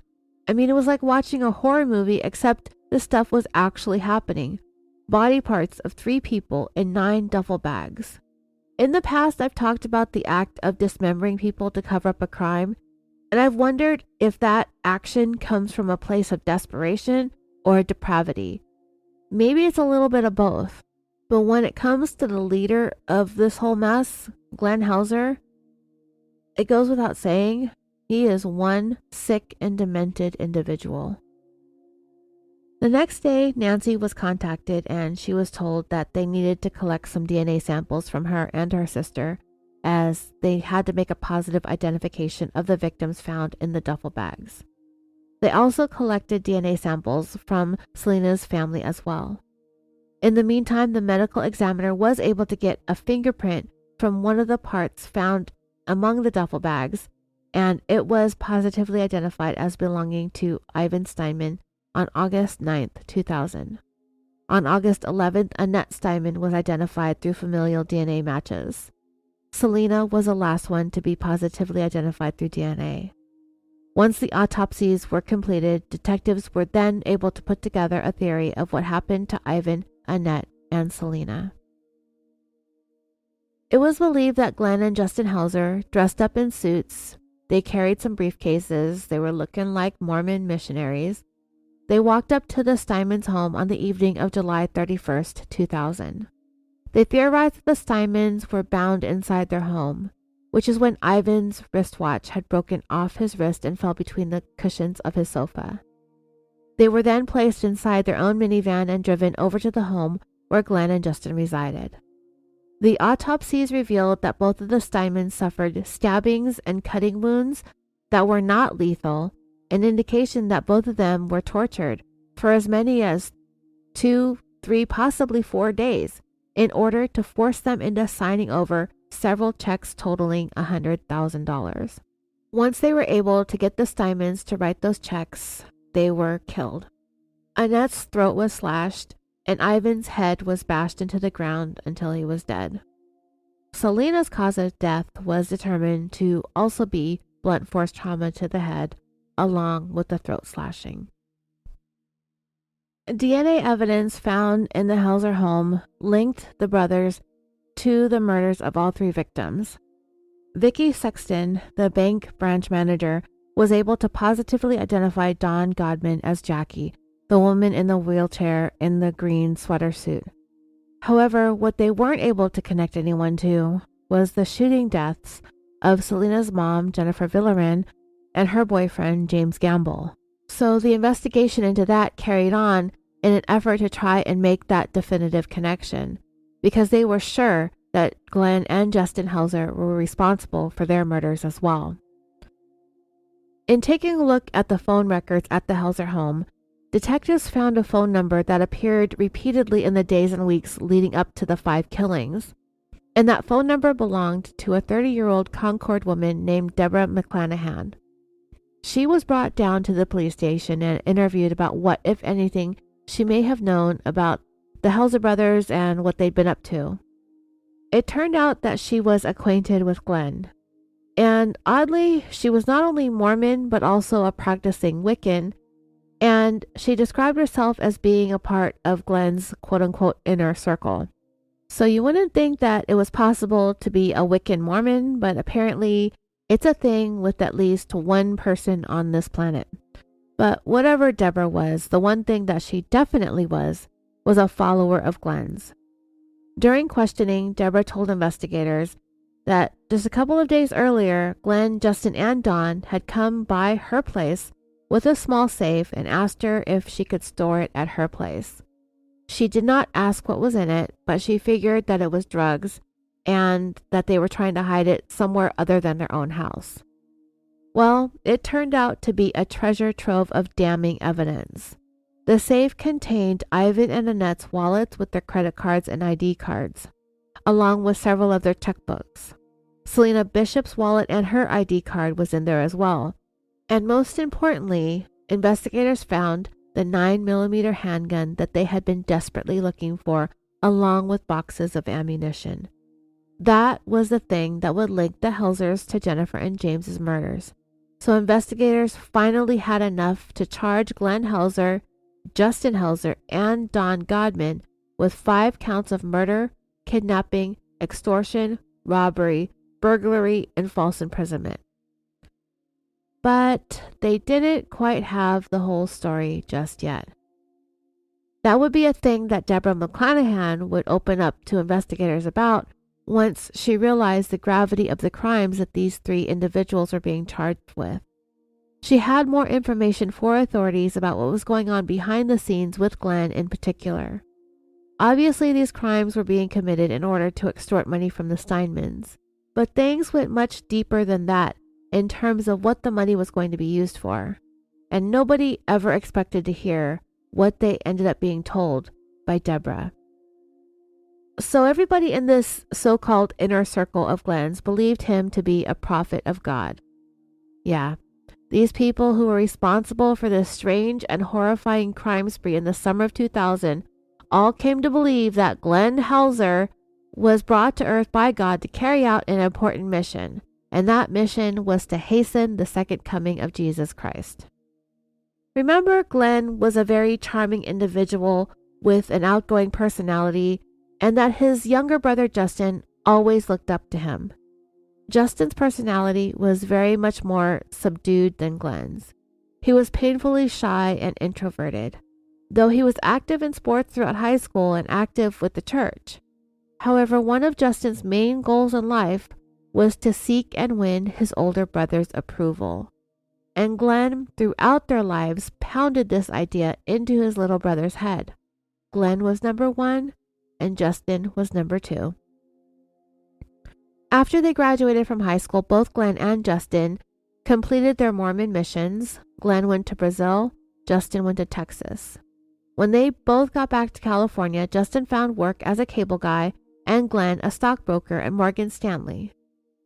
I mean, it was like watching a horror movie, except this stuff was actually happening. Body parts of 3 people in 9 duffel bags. In the past, I've talked about the act of dismembering people to cover up a crime, and I've wondered if that action comes from a place of desperation or depravity. Maybe it's a little bit of both. But when it comes to the leader of this whole mess, Glenn Helzer, it goes without saying, he is one sick and demented individual. The next day, Nancy was contacted and she was told that they needed to collect some DNA samples from her and her sister, as they had to make a positive identification of the victims found in the duffel bags. They also collected DNA samples from Selena's family as well. In the meantime, the medical examiner was able to get a fingerprint from one of the parts found among the duffel bags, and it was positively identified as belonging to Ivan Steinman on August 9th, 2000. On August 11th, Annette Steinman was identified through familial DNA matches. Selena was the last one to be positively identified through DNA. Once the autopsies were completed, detectives were then able to put together a theory of what happened to Ivan, Annette, and Selena. It was believed that Glenn and Justin Helzer, dressed up in suits, they carried some briefcases, they were looking like Mormon missionaries. They walked up to the Steinmans' home on the evening of July 31st, 2000. They theorized that the Steinmans were bound inside their home, which is when Ivan's wristwatch had broken off his wrist and fell between the cushions of his sofa. They were then placed inside their own minivan and driven over to the home where Glenn and Justin resided. The autopsies revealed that both of the Steinmans suffered stabbings and cutting wounds that were not lethal, an indication that both of them were tortured for as many as 2, 3, possibly 4 days in order to force them into signing over several checks totaling $100,000. Once they were able to get the Steinmans to write those checks, they were killed. Annette's throat was slashed, and Ivan's head was bashed into the ground until he was dead. Selena's cause of death was determined to also be blunt force trauma to the head, along with the throat slashing. DNA evidence found in the Helzer home linked the brothers to the murders of all 3 victims. Vicky Sexton, the bank branch manager, was able to positively identify Dawn Godman as Jackie, the woman in the wheelchair in the green sweater suit. However, what they weren't able to connect anyone to was the shooting deaths of Selena's mom, Jennifer Villarin, and her boyfriend, James Gamble. So the investigation into that carried on in an effort to try and make that definitive connection, because they were sure that Glenn and Justin Helzer were responsible for their murders as well. In taking a look at the phone records at the Helzer home, detectives found a phone number that appeared repeatedly in the days and weeks leading up to the 5 killings, and that phone number belonged to a 30-year-old Concord woman named Deborah McClanahan. She was brought down to the police station and interviewed about what, if anything, she may have known about the Helzer brothers and what they'd been up to. It turned out that she was acquainted with Glenn. And oddly, she was not only Mormon, but also a practicing Wiccan, and she described herself as being a part of Glenn's quote-unquote inner circle. So you wouldn't think that it was possible to be a Wiccan Mormon, but apparently it's a thing with at least one person on this planet. But whatever Deborah was, the one thing that she definitely was a follower of Glenn's. During questioning, Deborah told investigators that just a couple of days earlier, Glenn, Justin, and Dawn had come by her place with a small safe and asked her if she could store it at her place. She did not ask what was in it, but she figured that it was drugs and that they were trying to hide it somewhere other than their own house. Well, it turned out to be a treasure trove of damning evidence. The safe contained Ivan and Annette's wallets with their credit cards and ID cards, along with several of their checkbooks. Selena Bishop's wallet and her ID card was in there as well. And most importantly, investigators found the 9mm handgun that they had been desperately looking for, along with boxes of ammunition. That was the thing that would link the Helzers to Jennifer and James's murders. So investigators finally had enough to charge Glenn Helzer, Justin Helzer, and Don Godman with 5 counts of murder, kidnapping, extortion, robbery, burglary, and false imprisonment. But they didn't quite have the whole story just yet. That would be a thing that Deborah McClanahan would open up to investigators about once she realized the gravity of the crimes that these 3 individuals were being charged with. She had more information for authorities about what was going on behind the scenes with Glenn in particular. Obviously, these crimes were being committed in order to extort money from the Steinmans, but things went much deeper than that in terms of what the money was going to be used for, and nobody ever expected to hear what they ended up being told by Deborah. So everybody in this so-called inner circle of Glenn's believed him to be a prophet of God. Yeah, these people who were responsible for this strange and horrifying crime spree in the summer of 2000 all came to believe that Glenn Helzer was brought to earth by God to carry out an important mission, and that mission was to hasten the second coming of Jesus Christ. Remember, Glenn was a very charming individual with an outgoing personality, and that his younger brother Justin always looked up to him. Justin's personality was very much more subdued than Glenn's. He was painfully shy and introverted, though he was active in sports throughout high school and active with the church. However, one of Justin's main goals in life was to seek and win his older brother's approval. And Glenn, throughout their lives, pounded this idea into his little brother's head. Glenn was number 1, and Justin was number 2. After they graduated from high school, both Glenn and Justin completed their Mormon missions. Glenn went to Brazil, Justin went to Texas. When they both got back to California, Justin found work as a cable guy and Glenn a stockbroker at Morgan Stanley.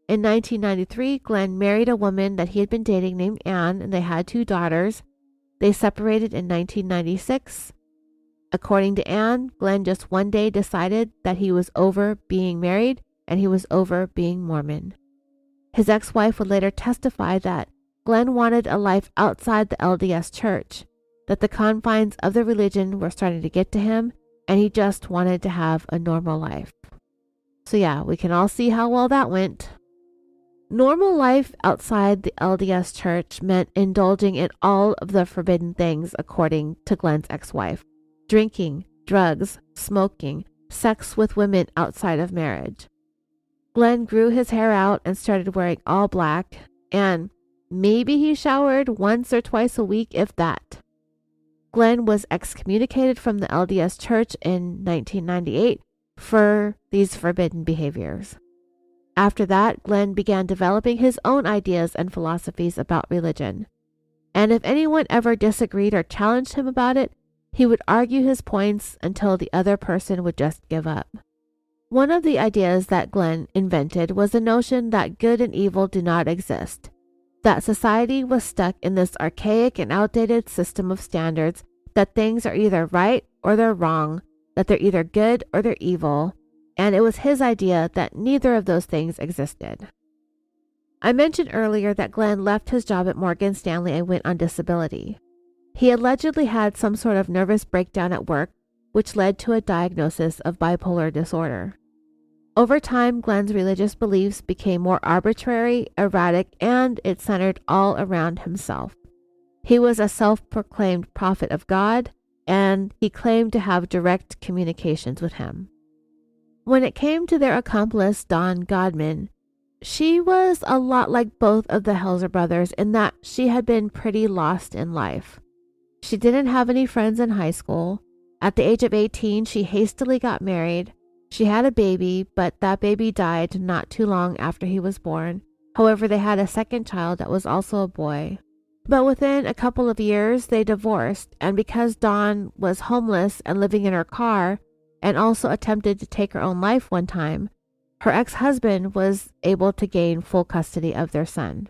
In 1993, Glenn married a woman that he had been dating named Anne, and they had 2 daughters. They separated in 1996. According to Anne, Glenn just one day decided that he was over being married and he was over being Mormon. His ex-wife would later testify that Glenn wanted a life outside the LDS church, that the confines of the religion were starting to get to him, and he just wanted to have a normal life. So yeah, we can all see how well that went. Normal life outside the LDS church meant indulging in all of the forbidden things, according to Glenn's ex-wife. Drinking, drugs, smoking, sex with women outside of marriage. Glenn grew his hair out and started wearing all black, and maybe he showered once or twice a week, if that. Glenn was excommunicated from the LDS church in 1998 for these forbidden behaviors. After that, Glenn began developing his own ideas and philosophies about religion. And if anyone ever disagreed or challenged him about it, he would argue his points until the other person would just give up. One of the ideas that Glenn invented was the notion that good and evil do not exist, that society was stuck in this archaic and outdated system of standards, that things are either right or they're wrong, that they're either good or they're evil, and it was his idea that neither of those things existed. I mentioned earlier that Glenn left his job at Morgan Stanley and went on disability. He allegedly had some sort of nervous breakdown at work, which led to a diagnosis of bipolar disorder. Over time, Glenn's religious beliefs became more arbitrary, erratic, and it centered all around himself. He was a self-proclaimed prophet of God, and he claimed to have direct communications with him. When it came to their accomplice, Don Godman, she was a lot like both of the Helzer brothers in that she had been pretty lost in life. She didn't have any friends in high school. At the age of 18, she hastily got married. She had a baby, but that baby died not too long after he was born. However, they had a second child that was also a boy. But within a couple of years, they divorced, and because Dawn was homeless and living in her car and also attempted to take her own life one time, her ex-husband was able to gain full custody of their son.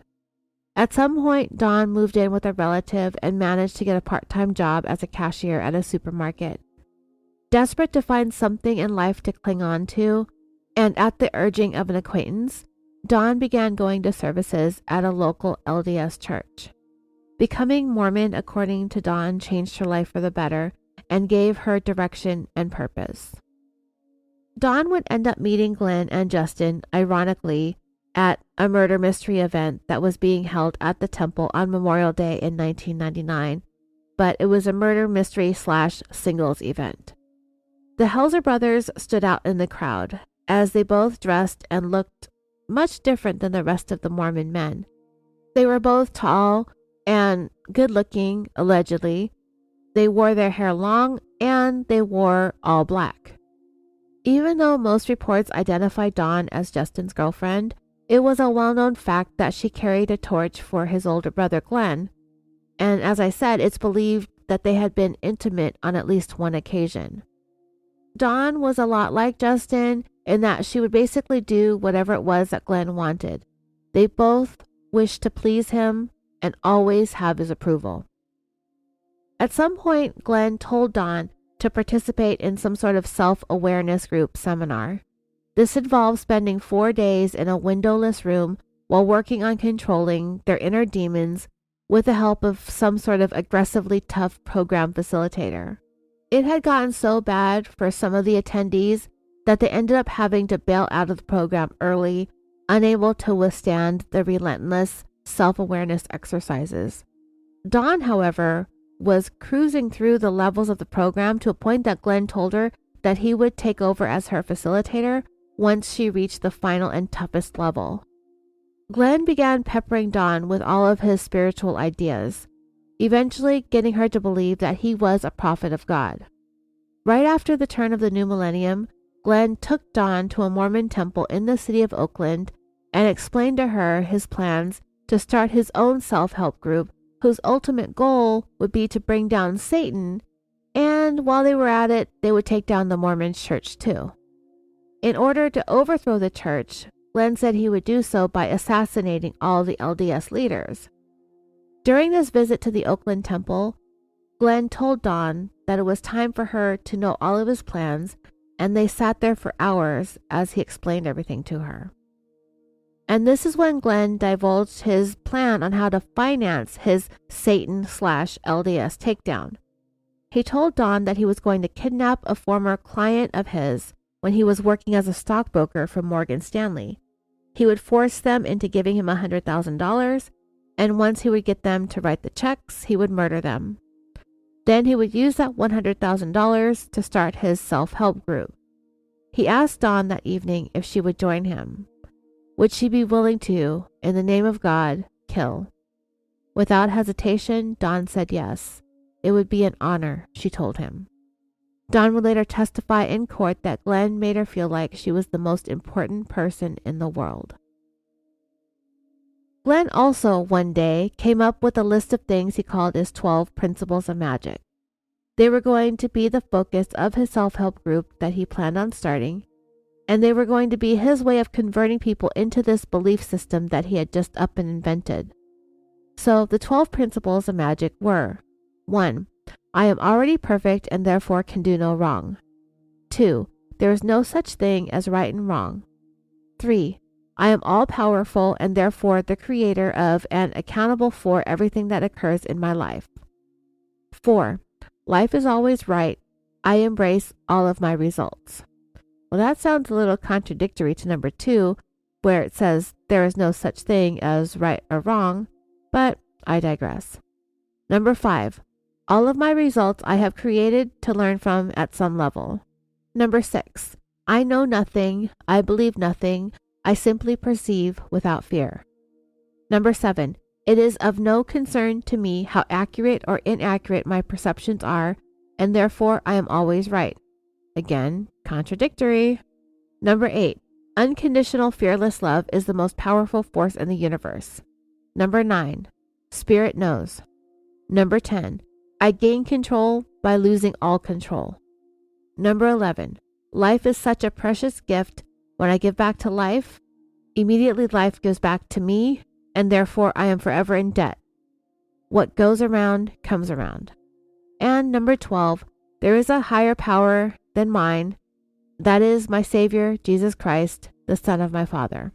At some point, Dawn moved in with a relative and managed to get a part-time job as a cashier at a supermarket. Desperate to find something in life to cling on to, and at the urging of an acquaintance, Dawn began going to services at a local LDS church. Becoming Mormon, according to Dawn, changed her life for the better and gave her direction and purpose. Dawn would end up meeting Glenn and Justin, ironically, at a murder mystery event that was being held at the temple on Memorial Day in 1999, but it was a murder mystery / singles event. The Helzer brothers stood out in the crowd, as they both dressed and looked much different than the rest of the Mormon men. They were both tall and good-looking, allegedly. They wore their hair long, and they wore all black. Even though most reports identified Dawn as Justin's girlfriend, it was a well-known fact that she carried a torch for his older brother Glenn, and as I said, it's believed that they had been intimate on at least one occasion. Dawn was a lot like Justin in that she would basically do whatever it was that Glenn wanted. They both wished to please him and always have his approval. At some point, Glenn told Dawn to participate in some sort of self-awareness group seminar. This involved spending 4 days in a windowless room while working on controlling their inner demons with the help of some sort of aggressively tough program facilitator. It had gotten so bad for some of the attendees that they ended up having to bail out of the program early, unable to withstand the relentless self-awareness exercises. Dawn, however, was cruising through the levels of the program to a point that Glenn told her that he would take over as her facilitator once she reached the final and toughest level. Glenn began peppering Dawn with all of his spiritual ideas, eventually getting her to believe that he was a prophet of God. Right after the turn of the new millennium, Glenn took Dawn to a Mormon temple in the city of Oakland and explained to her his plans to start his own self-help group whose ultimate goal would be to bring down Satan, and while they were at it, they would take down the Mormon church too. In order to overthrow the church, Glenn said he would do so by assassinating all the LDS leaders. During this visit to the Oakland temple, Glenn told Dawn that it was time for her to know all of his plans, and they sat there for hours as he explained everything to her. And this is when Glenn divulged his plan on how to finance his Satan/LDS takedown. He told Dawn that he was going to kidnap a former client of his when he was working as a stockbroker for Morgan Stanley. He would force them into giving him $100,000, and once he would get them to write the checks, he would murder them. Then he would use that $100,000 to start his self-help group. He asked Dawn that evening if she would join him. Would she be willing to, in the name of God, kill? Without hesitation, Dawn said yes. It would be an honor, she told him. Dawn would later testify in court that Glenn made her feel like she was the most important person in the world. Glenn also, one day, came up with a list of things he called his 12 principles of magic. They were going to be the focus of his self-help group that he planned on starting, and they were going to be his way of converting people into this belief system that he had just up and invented. So the 12 principles of magic were: 1. I am already perfect and therefore can do no wrong. 2. There is no such thing as right and wrong. 3. I am all-powerful and therefore the creator of and accountable for everything that occurs in my life. 4. Life is always right. I embrace all of my results. Well, that sounds a little contradictory to number 2, where it says there is no such thing as right or wrong, but I digress. Number 5. All of my results I have created to learn from at some level. Number 6. I know nothing. I believe nothing. I simply perceive without fear. Number 7. It is of no concern to me how accurate or inaccurate my perceptions are, and therefore I am always right. Again, contradictory. Number 8. Unconditional fearless love is the most powerful force in the universe. Number 9. Spirit knows. Number 10. I gain control by losing all control. Number 11. Life is such a precious gift. When I give back to life, immediately life gives back to me, and therefore I am forever in debt. What goes around comes around. And number 12. There is a higher power than mine. That is my Savior, Jesus Christ, the Son of my Father.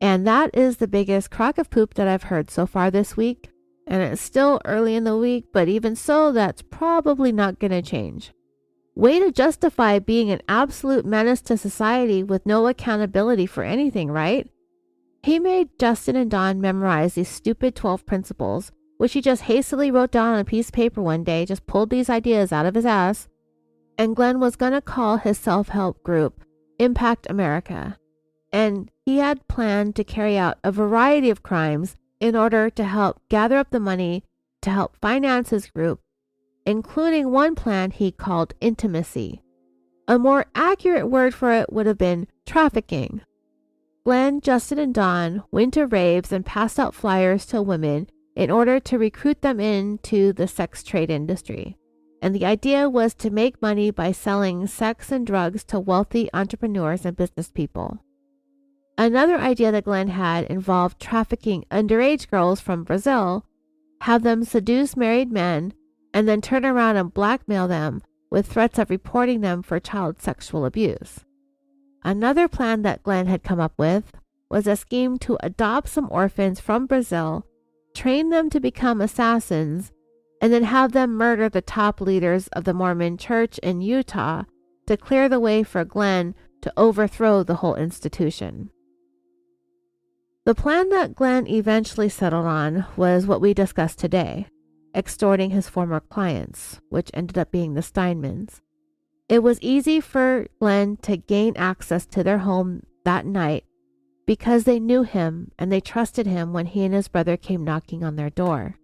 And that is the biggest crock of poop that I've heard so far this week. And it's still early in the week, but even so, that's probably not going to change. Way to justify being an absolute menace to society with no accountability for anything, right? He made Justin and Dawn memorize these stupid 12 principles, which he just hastily wrote down on a piece of paper one day, just pulled these ideas out of his ass. And Glenn was going to call his self-help group Impact America. And he had planned to carry out a variety of crimes in order to help gather up the money to help finance his group, including one plan he called intimacy. A more accurate word for it would have been trafficking. Glenn, Justin, and Dawn went to raves and passed out flyers to women in order to recruit them into the sex trade industry. And the idea was to make money by selling sex and drugs to wealthy entrepreneurs and business people. Another idea that Glenn had involved trafficking underage girls from Brazil, have them seduce married men, and then turn around and blackmail them with threats of reporting them for child sexual abuse. Another plan that Glenn had come up with was a scheme to adopt some orphans from Brazil, train them to become assassins, and then have them murder the top leaders of the Mormon Church in Utah to clear the way for Glenn to overthrow the whole institution. The plan that Glenn eventually settled on was what we discussed today, extorting his former clients, which ended up being the Steinmans. It was easy for Glenn to gain access to their home that night because they knew him and they trusted him when he and his brother came knocking on their door.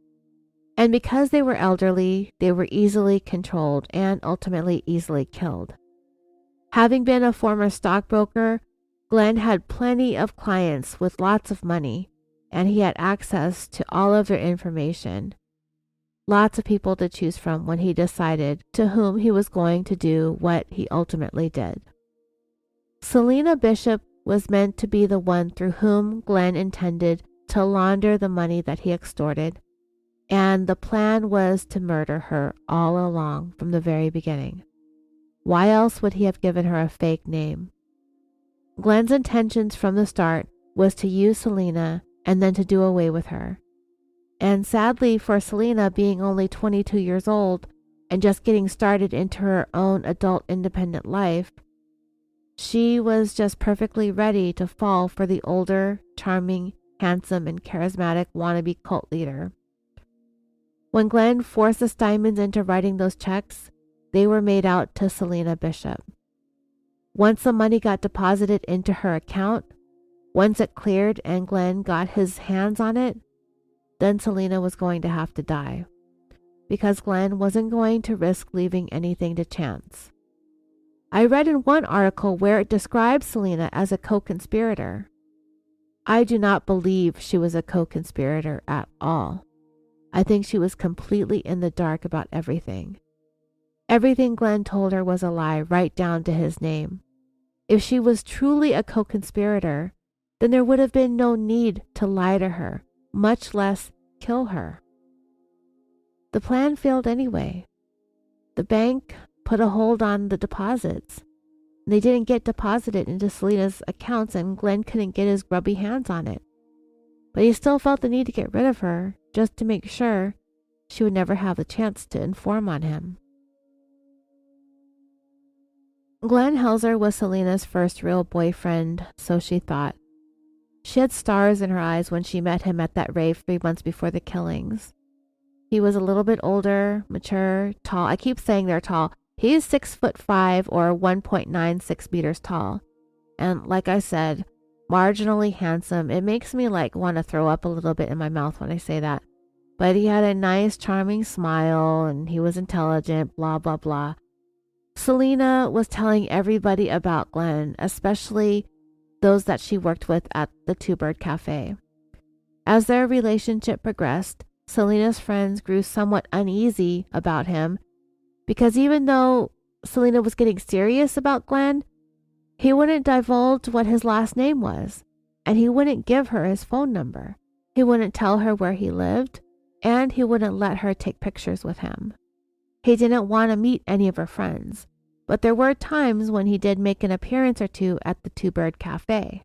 And because they were elderly, they were easily controlled and ultimately easily killed. Having been a former stockbroker, Glenn had plenty of clients with lots of money, and he had access to all of their information. Lots of people to choose from when he decided to whom he was going to do what he ultimately did. Selena Bishop was meant to be the one through whom Glenn intended to launder the money that he extorted, and the plan was to murder her all along from the very beginning. Why else would he have given her a fake name? Glenn's intentions from the start was to use Selena and then to do away with her. And sadly for Selena, being only 22 years old and just getting started into her own adult independent life, she was just perfectly ready to fall for the older, charming, handsome, and charismatic wannabe cult leader. When Glenn forced the Steinmans into writing those checks, they were made out to Selena Bishop. Once the money got deposited into her account, once it cleared and Glenn got his hands on it, then Selena was going to have to die, because Glenn wasn't going to risk leaving anything to chance. I read in one article where it describes Selena as a co-conspirator. I do not believe she was a co-conspirator at all. I think she was completely in the dark about everything. Everything Glenn told her was a lie, right down to his name. If she was truly a co-conspirator, then there would have been no need to lie to her, much less kill her. The plan failed anyway. The bank put a hold on the deposits. They didn't get deposited into Selena's accounts, and Glenn couldn't get his grubby hands on it. But he still felt the need to get rid of her, just to make sure she would never have the chance to inform on him. Glenn Helzer was Selena's first real boyfriend, so she thought. She had stars in her eyes when she met him at that rave 3 months before the killings. He was a little bit older, mature, tall. I keep saying they're tall. He's 6'5" or 1.96 meters tall. And like I said, marginally handsome. It makes me want to throw up a little bit in my mouth when I say that. But he had a nice, charming smile, and he was intelligent, blah, blah, blah. Selena was telling everybody about Glenn, especially those that she worked with at the Two Bird Cafe. As their relationship progressed, Selena's friends grew somewhat uneasy about him because even though Selena was getting serious about Glenn, he wouldn't divulge what his last name was, and he wouldn't give her his phone number. He wouldn't tell her where he lived, and he wouldn't let her take pictures with him. He didn't want to meet any of her friends, but there were times when he did make an appearance or two at the Two Bird Cafe.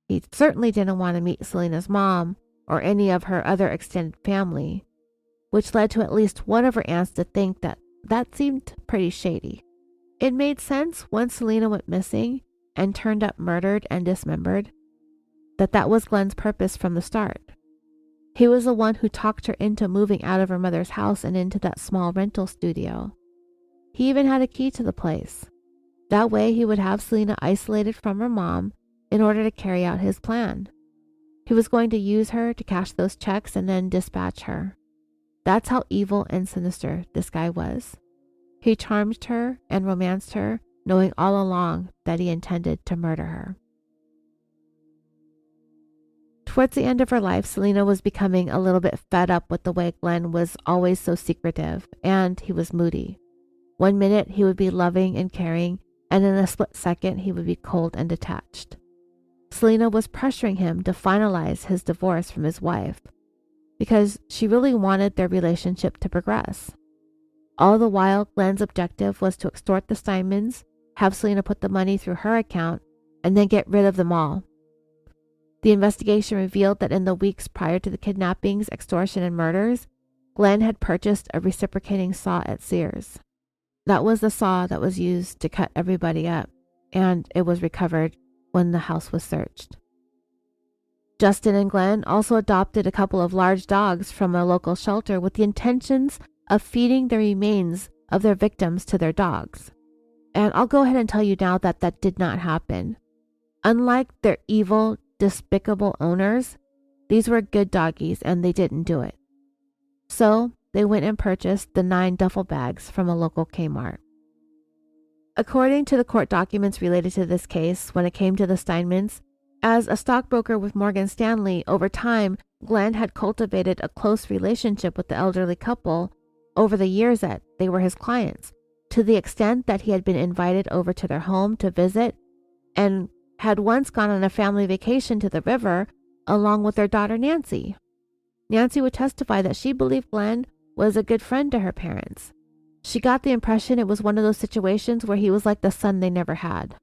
He certainly didn't want to meet Selena's mom or any of her other extended family, which led to at least one of her aunts to think that seemed pretty shady. It made sense once Selena went missing and turned up murdered and dismembered that was Glenn's purpose from the start. He was the one who talked her into moving out of her mother's house and into that small rental studio. He even had a key to the place. That way he would have Selena isolated from her mom in order to carry out his plan. He was going to use her to cash those checks and then dispatch her. That's how evil and sinister this guy was. He charmed her and romanced her, knowing all along that he intended to murder her. Towards the end of her life, Selena was becoming a little bit fed up with the way Glenn was always so secretive, and he was moody. One minute he would be loving and caring, and in a split second he would be cold and detached. Selena was pressuring him to finalize his divorce from his wife, because she really wanted their relationship to progress. All the while, Glenn's objective was to extort the Steinmans, have Selena put the money through her account, and then get rid of them all. The investigation revealed that in the weeks prior to the kidnappings, extortion, and murders, Glenn had purchased a reciprocating saw at Sears. That was the saw that was used to cut everybody up, and it was recovered when the house was searched. Justin and Glenn also adopted a couple of large dogs from a local shelter with the intentions of feeding the remains of their victims to their dogs. And I'll go ahead and tell you now that that did not happen. Unlike their evil, despicable owners, these were good doggies and they didn't do it. So they went and purchased the 9 duffel bags from a local Kmart. According to the court documents related to this case, when it came to the Steinmans, as a stockbroker with Morgan Stanley, over time, Glenn had cultivated a close relationship with the elderly couple over the years that they were his clients, to the extent that he had been invited over to their home to visit and had once gone on a family vacation to the river along with their daughter Nancy. Nancy would testify that she believed Glenn was a good friend to her parents. She got the impression it was one of those situations where he was like the son they never had.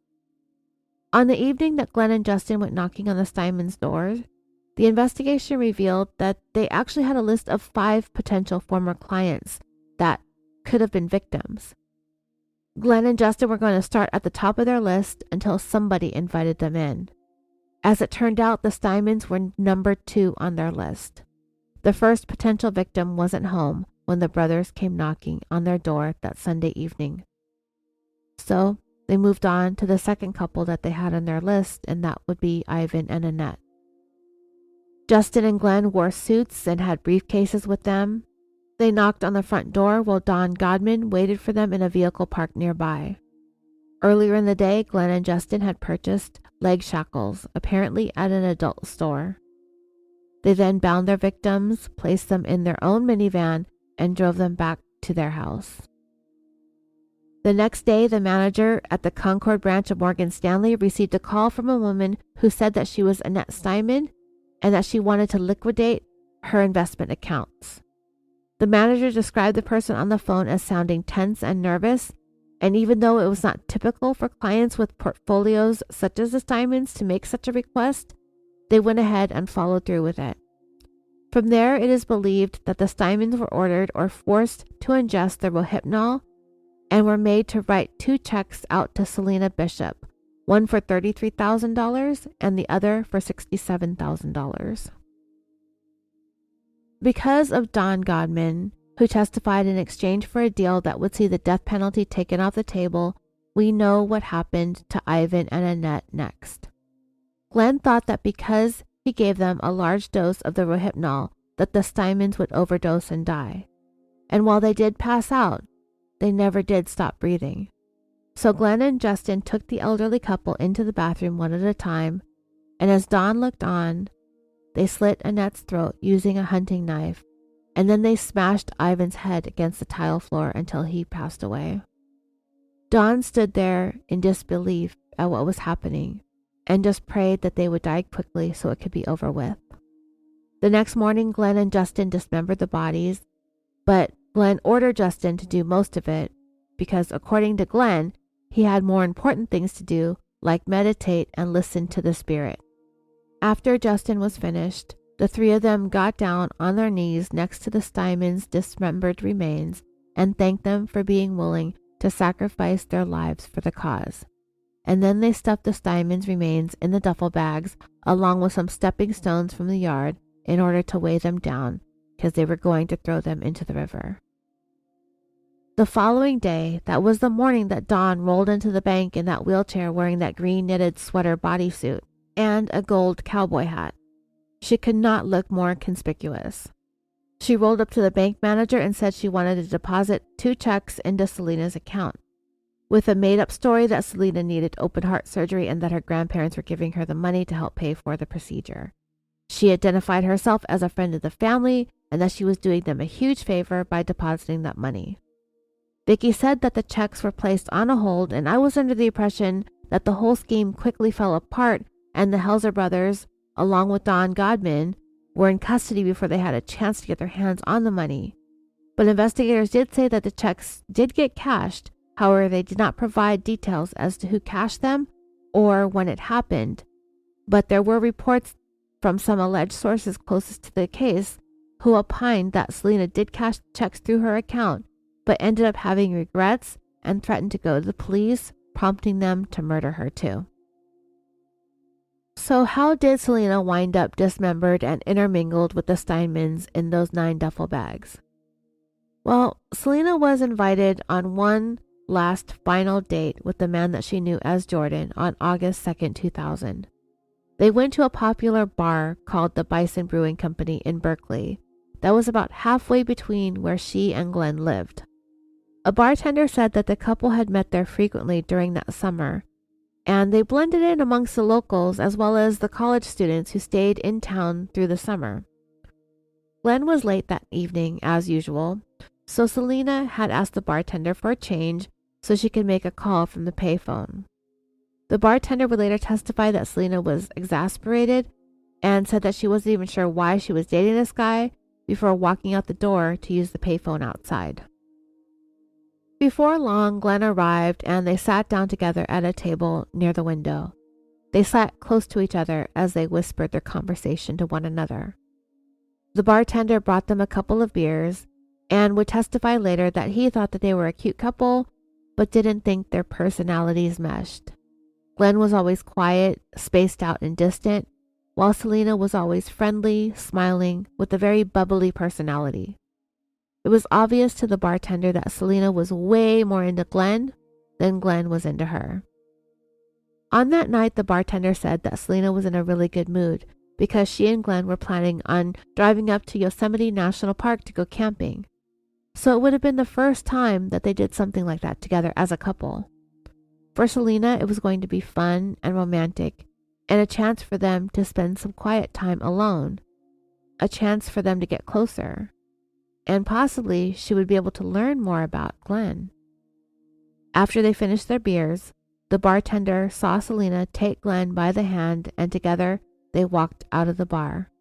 On the evening that Glenn and Justin went knocking on the Steinmans' doors, the investigation revealed that they actually had a list of 5 potential former clients that could have been victims. Glenn and Justin were going to start at the top of their list until somebody invited them in. As it turned out, the Steinmans were number 2 on their list. The first potential victim wasn't home when the brothers came knocking on their door that Sunday evening. So they moved on to the second couple that they had on their list, and that would be Ivan and Annette. Justin and Glenn wore suits and had briefcases with them. They knocked on the front door while Don Godman waited for them in a vehicle parked nearby. Earlier in the day, Glenn and Justin had purchased leg shackles, apparently at an adult store. They then bound their victims, placed them in their own minivan, and drove them back to their house. The next day, the manager at the Concord branch of Morgan Stanley received a call from a woman who said that she was Annette Steinman and that she wanted to liquidate her investment accounts. The manager described the person on the phone as sounding tense and nervous, and even though it was not typical for clients with portfolios such as the Steinmans to make such a request, they went ahead and followed through with it. From there, it is believed that the Steinmans were ordered or forced to ingest the Rohypnol and were made to write 2 checks out to Selena Bishop, one for $33,000 and the other for $67,000. Because of Don Godman, who testified in exchange for a deal that would see the death penalty taken off the table, we know what happened to Ivan and Annette next. Glenn thought that because he gave them a large dose of the Rohypnol, that the Steinmans would overdose and die. And while they did pass out, they never did stop breathing. So Glenn and Justin took the elderly couple into the bathroom one at a time, and as Don looked on, they slit Annette's throat using a hunting knife, and then they smashed Ivan's head against the tile floor until he passed away. Dawn stood there in disbelief at what was happening and just prayed that they would die quickly so it could be over with. The next morning, Glenn and Justin dismembered the bodies, but Glenn ordered Justin to do most of it because, according to Glenn, he had more important things to do, like meditate and listen to the spirit. After Justin was finished, the three of them got down on their knees next to the Steinmans' dismembered remains and thanked them for being willing to sacrifice their lives for the cause. And then they stuffed the Steinmans' remains in the duffel bags along with some stepping stones from the yard in order to weigh them down because they were going to throw them into the river. The following day, that was the morning that Dawn rolled into the bank in that wheelchair wearing that green knitted sweater bodysuit and a gold cowboy hat. She could not look more conspicuous. She rolled up to the bank manager and said she wanted to deposit 2 checks into Selena's account, with a made-up story that Selena needed open heart surgery and that her grandparents were giving her the money to help pay for the procedure. She identified herself as a friend of the family and that she was doing them a huge favor by depositing that money. Vicky said that the checks were placed on a hold, and I was under the impression that the whole scheme quickly fell apart and the Helzer brothers, along with Don Godman, were in custody before they had a chance to get their hands on the money. But investigators did say that the checks did get cashed. However, they did not provide details as to who cashed them or when it happened. But there were reports from some alleged sources closest to the case who opined that Selena did cash checks through her account, but ended up having regrets and threatened to go to the police, prompting them to murder her too. So how did Selena wind up dismembered and intermingled with the Steinmans in those 9 duffel bags? Well, Selena was invited on one last final date with the man that she knew as Jordan on August 2nd, 2000. They went to a popular bar called the Bison Brewing Company in Berkeley that was about halfway between where she and Glenn lived. A bartender said that the couple had met there frequently during that summer, and they blended in amongst the locals as well as the college students who stayed in town through the summer. Glenn was late that evening, as usual, so Selena had asked the bartender for a change so she could make a call from the payphone. The bartender would later testify that Selena was exasperated and said that she wasn't even sure why she was dating this guy before walking out the door to use the payphone outside. Before long, Glenn arrived and they sat down together at a table near the window. They sat close to each other as they whispered their conversation to one another. The bartender brought them a couple of beers and would testify later that he thought that they were a cute couple, but didn't think their personalities meshed. Glenn was always quiet, spaced out and distant, while Selena was always friendly, smiling, with a very bubbly personality. It was obvious to the bartender that Selena was way more into Glenn than Glenn was into her. On that night, the bartender said that Selena was in a really good mood because she and Glenn were planning on driving up to Yosemite National Park to go camping. So it would have been the first time that they did something like that together as a couple. For Selena, it was going to be fun and romantic, and a chance for them to spend some quiet time alone, a chance for them to get closer, and possibly she would be able to learn more about Glenn. After they finished their beers, the bartender saw Selena take Glenn by the hand, and together they walked out of the bar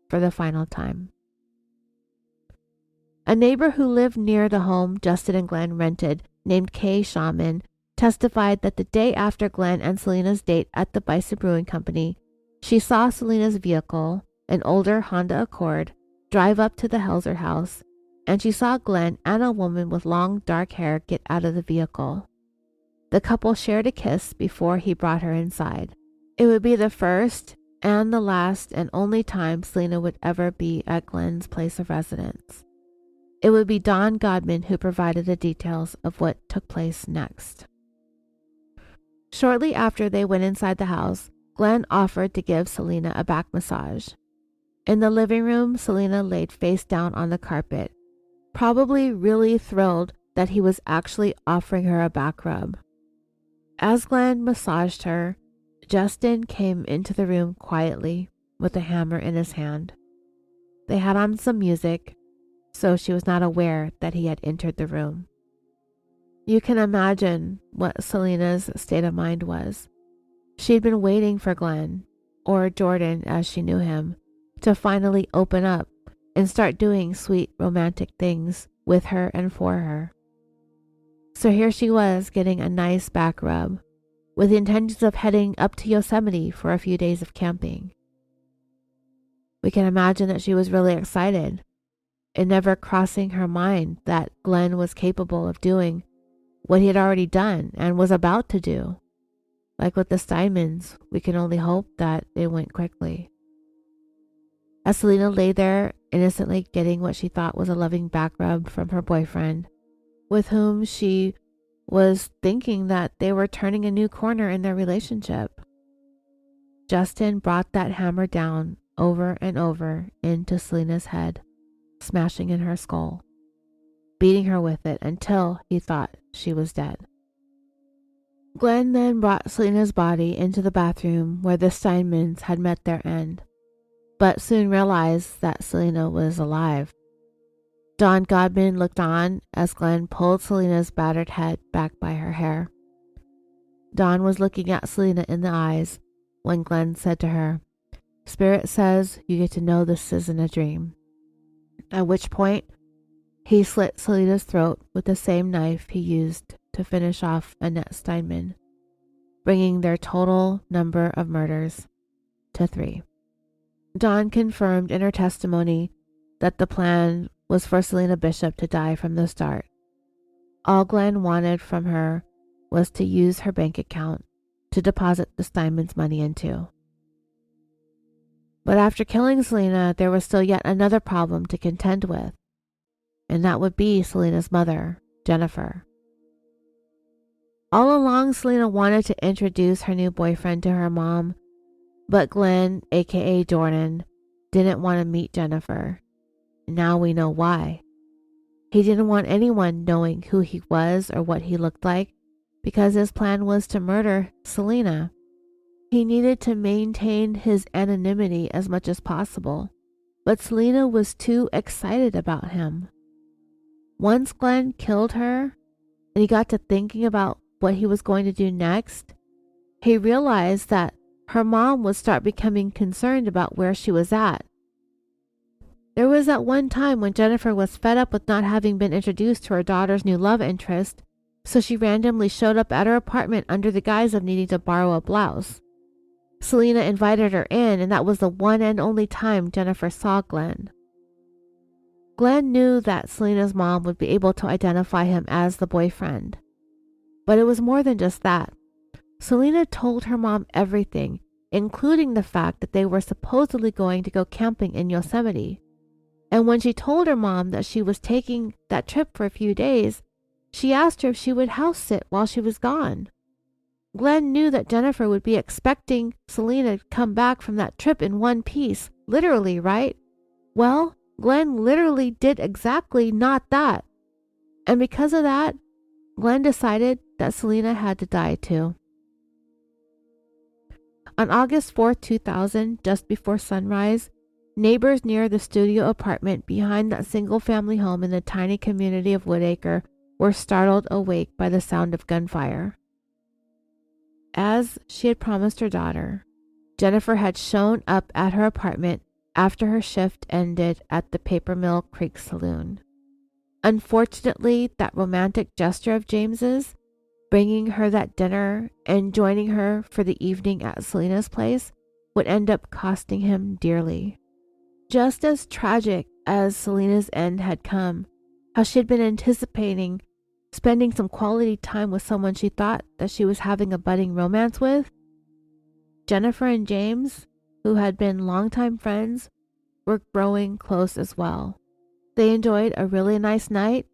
for the final time. A neighbor who lived near the home Justin and Glenn rented, named Kay Shaman, testified that the day after Glenn and Selena's date at the Bison Brewing Company, she saw Selena's vehicle, an older Honda Accord, drive up to the Helzer house, and she saw Glenn and a woman with long dark hair get out of the vehicle. The couple shared a kiss before he brought her inside. It would be the first and the last and only time Selena would ever be at Glenn's place of residence. It would be Don Godman who provided the details of what took place next. Shortly after they went inside the house, Glenn offered to give Selena a back massage. In the living room, Selena laid face down on the carpet, probably really thrilled that he was actually offering her a back rub. As Glenn massaged her, Justin came into the room quietly, with a hammer in his hand. They had on some music, so she was not aware that he had entered the room. You can imagine what Selena's state of mind was. She'd been waiting for Glenn, or Jordan as she knew him, to finally open up and start doing sweet romantic things with her and for her. So here she was getting a nice back rub, with the intentions of heading up to Yosemite for a few days of camping. We can imagine that she was really excited, it never crossing her mind that Glenn was capable of doing what he had already done and was about to do. Like with the Steinmans, we can only hope that it went quickly. As Selena lay there, innocently getting what she thought was a loving back rub from her boyfriend, with whom she was thinking that they were turning a new corner in their relationship, Justin brought that hammer down over and over into Selena's head, smashing in her skull, beating her with it until he thought she was dead. Glenn then brought Selena's body into the bathroom where the Steinmans had met their end, but soon realized that Selena was alive. Don Godman looked on as Glenn pulled Selena's battered head back by her hair. Don was looking at Selena in the eyes when Glenn said to her, "Spirit says you get to know this isn't a dream." At which point, he slit Selena's throat with the same knife he used to finish off Annette Steinman, bringing their total number of murders to 3. Dawn confirmed in her testimony that the plan was for Selena Bishop to die from the start. All Glenn wanted from her was to use her bank account to deposit the Steinman's money into. But after killing Selena, there was still yet another problem to contend with, and that would be Selena's mother, Jennifer. All along, Selena wanted to introduce her new boyfriend to her mom, but Glenn, aka Jordan, didn't want to meet Jennifer. Now we know why. He didn't want anyone knowing who he was or what he looked like, because his plan was to murder Selena. He needed to maintain his anonymity as much as possible, but Selena was too excited about him. Once Glenn killed her, and he got to thinking about what he was going to do next, he realized that her mom would start becoming concerned about where she was at. There was that one time when Jennifer was fed up with not having been introduced to her daughter's new love interest, so she randomly showed up at her apartment under the guise of needing to borrow a blouse. Selena invited her in, and that was the one and only time Jennifer saw Glenn. Glenn knew that Selena's mom would be able to identify him as the boyfriend. But it was more than just that. Selena told her mom everything, including the fact that they were supposedly going to go camping in Yosemite. And when she told her mom that she was taking that trip for a few days, she asked her if she would house sit while she was gone. Glenn knew that Jennifer would be expecting Selena to come back from that trip in one piece, literally, right? Well, Glenn literally did exactly not that. And because of that, Glenn decided that Selena had to die too. On August 4th, 2000, just before sunrise, neighbors near the studio apartment behind that single-family home in the tiny community of Woodacre were startled awake by the sound of gunfire. As she had promised her daughter, Jennifer had shown up at her apartment after her shift ended at the Paper Mill Creek Saloon. Unfortunately, that romantic gesture of James's, bringing her that dinner and joining her for the evening at Selena's place, would end up costing him dearly. Just as tragic as Selena's end had come, how she had been anticipating spending some quality time with someone she thought that she was having a budding romance with, Jennifer and James, who had been longtime friends, were growing close as well. They enjoyed a really nice night,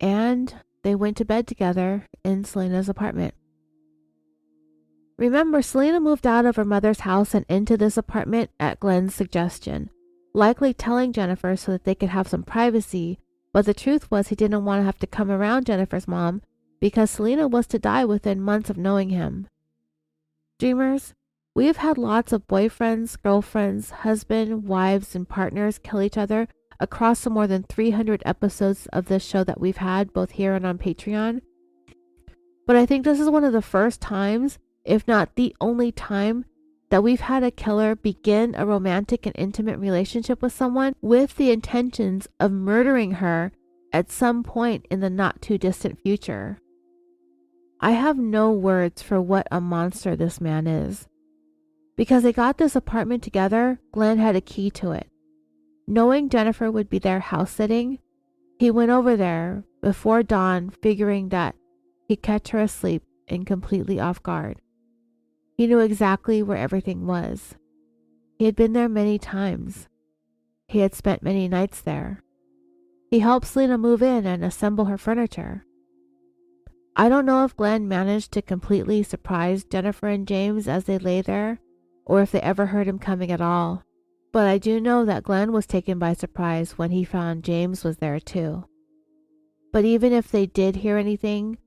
and they went to bed together in Selena's apartment. Remember, Selena moved out of her mother's house and into this apartment at Glenn's suggestion, likely telling Jennifer so that they could have some privacy, but the truth was he didn't want to have to come around Jennifer's mom because Selena was to die within months of knowing him. Dreamers, We have had lots of boyfriends, girlfriends, husbands, wives, and partners kill each other across the more than 300 episodes of this show that we've had, both here and on Patreon. But I think this is one of the first times, if not the only time, that we've had a killer begin a romantic and intimate relationship with someone with the intentions of murdering her at some point in the not too distant future. I have no words for what a monster this man is. Because they got this apartment together, Glenn had a key to it. Knowing Jennifer would be there house sitting, he went over there before dawn, figuring that he'd catch her asleep and completely off guard. He knew exactly where everything was. He had been there many times. He had spent many nights there. He helped Selena move in and assemble her furniture. I don't know if Glenn managed to completely surprise Jennifer and James as they lay there, or if they ever heard him coming at all. But I do know that Glenn was taken by surprise when he found James was there too. But even if they did hear anything,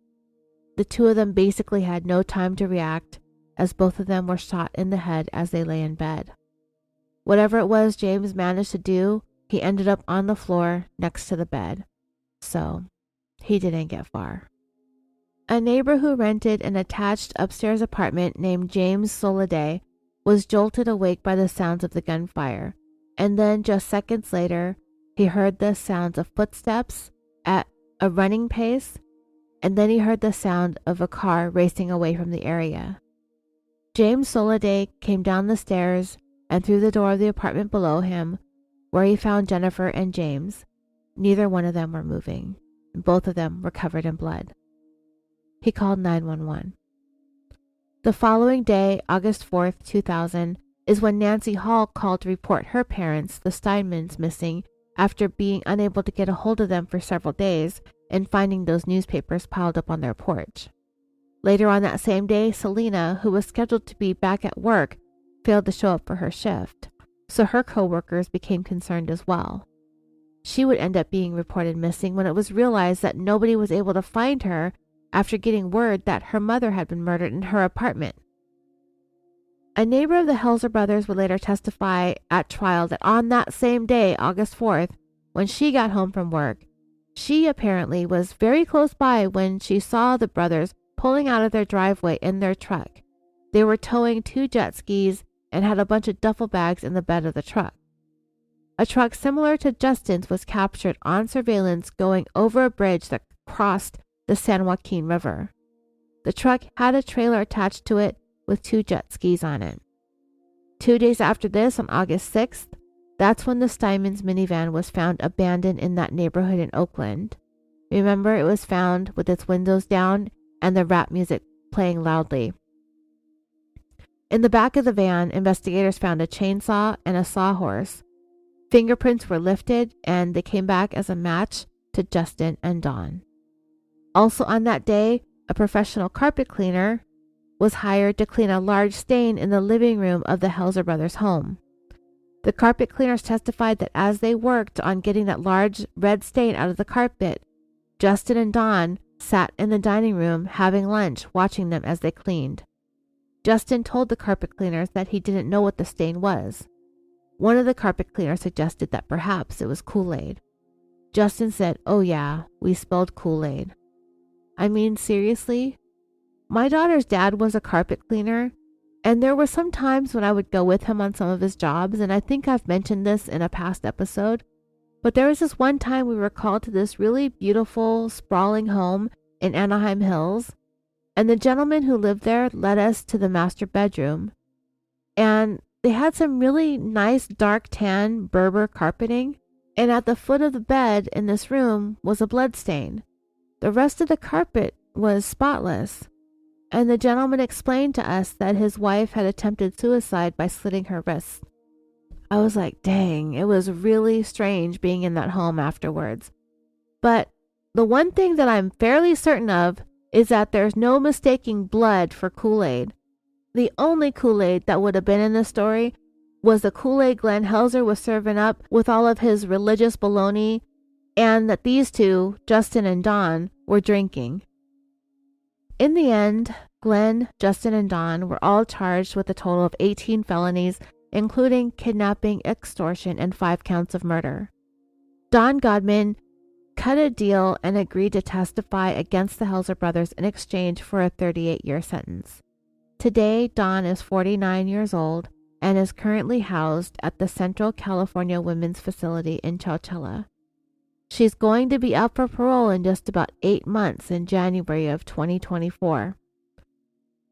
the two of them basically had no time to react, as both of them were shot in the head as they lay in bed. Whatever it was James managed to do, he ended up on the floor next to the bed. So, he didn't get far. A neighbor who rented an attached upstairs apartment named James Soliday was jolted awake by the sounds of the gunfire, and then just seconds later, he heard the sounds of footsteps at a running pace, and then he heard the sound of a car racing away from the area. James Soliday came down the stairs and through the door of the apartment below him, where he found Jennifer and James. Neither one of them were moving, and both of them were covered in blood. He called 911. The following day, August 4th, 2000, is when Nancy Hall called to report her parents, the Steinmans, missing after being unable to get a hold of them for several days and finding those newspapers piled up on their porch. Later on that same day, Selena, who was scheduled to be back at work, failed to show up for her shift, so her co-workers became concerned as well. She would end up being reported missing when it was realized that nobody was able to find her after getting word that her mother had been murdered in her apartment. A neighbor of the Helzer brothers would later testify at trial that on that same day, August 4th, when she got home from work, she apparently was very close by when she saw the brothers pulling out of their driveway in their truck. They were towing 2 jet skis and had a bunch of duffel bags in the bed of the truck. A truck similar to Justin's was captured on surveillance going over a bridge that crossed the San Joaquin River. The truck had a trailer attached to it with 2 jet skis on it. 2 days after this, on August 6th, that's when the Steinmans minivan was found abandoned in that neighborhood in Oakland. Remember, it was found with its windows down and the rap music playing loudly. In the back of the van, investigators found a chainsaw and a sawhorse. Fingerprints were lifted and they came back as a match to Justin and Dawn. Also on that day, a professional carpet cleaner was hired to clean a large stain in the living room of the Helzer brothers' home. The carpet cleaners testified that as they worked on getting that large red stain out of the carpet, Justin and Dawn sat in the dining room having lunch, watching them as they cleaned. Justin told the carpet cleaners that he didn't know what the stain was. One of the carpet cleaners suggested that perhaps it was Kool-Aid. Justin said, "Oh yeah, we spilled Kool-Aid." I mean, seriously? My daughter's dad was a carpet cleaner, and there were some times when I would go with him on some of his jobs, and I think I've mentioned this in a past episode, but there was this one time we were called to this really beautiful, sprawling home in Anaheim Hills, and the gentleman who lived there led us to the master bedroom, and they had some really nice dark tan Berber carpeting, and at the foot of the bed in this room was a blood stain. The rest of the carpet was spotless, and the gentleman explained to us that his wife had attempted suicide by slitting her wrists. I was like, dang, it was really strange being in that home afterwards. But the one thing that I'm fairly certain of is that there's no mistaking blood for Kool-Aid. The only Kool-Aid that would have been in this story was the Kool-Aid Glenn Helzer was serving up with all of his religious baloney, and that these two, Justin and Dawn, were drinking. In the end, Glenn, Justin, and Don were all charged with a total of 18 felonies, including kidnapping, extortion, and 5 counts of murder. Don Godman cut a deal and agreed to testify against the Helzer brothers in exchange for a 38-year sentence. Today, Don is 49 years old and is currently housed at the Central California Women's Facility in Chowchilla. She's going to be up for parole in just about 8 months in January of 2024.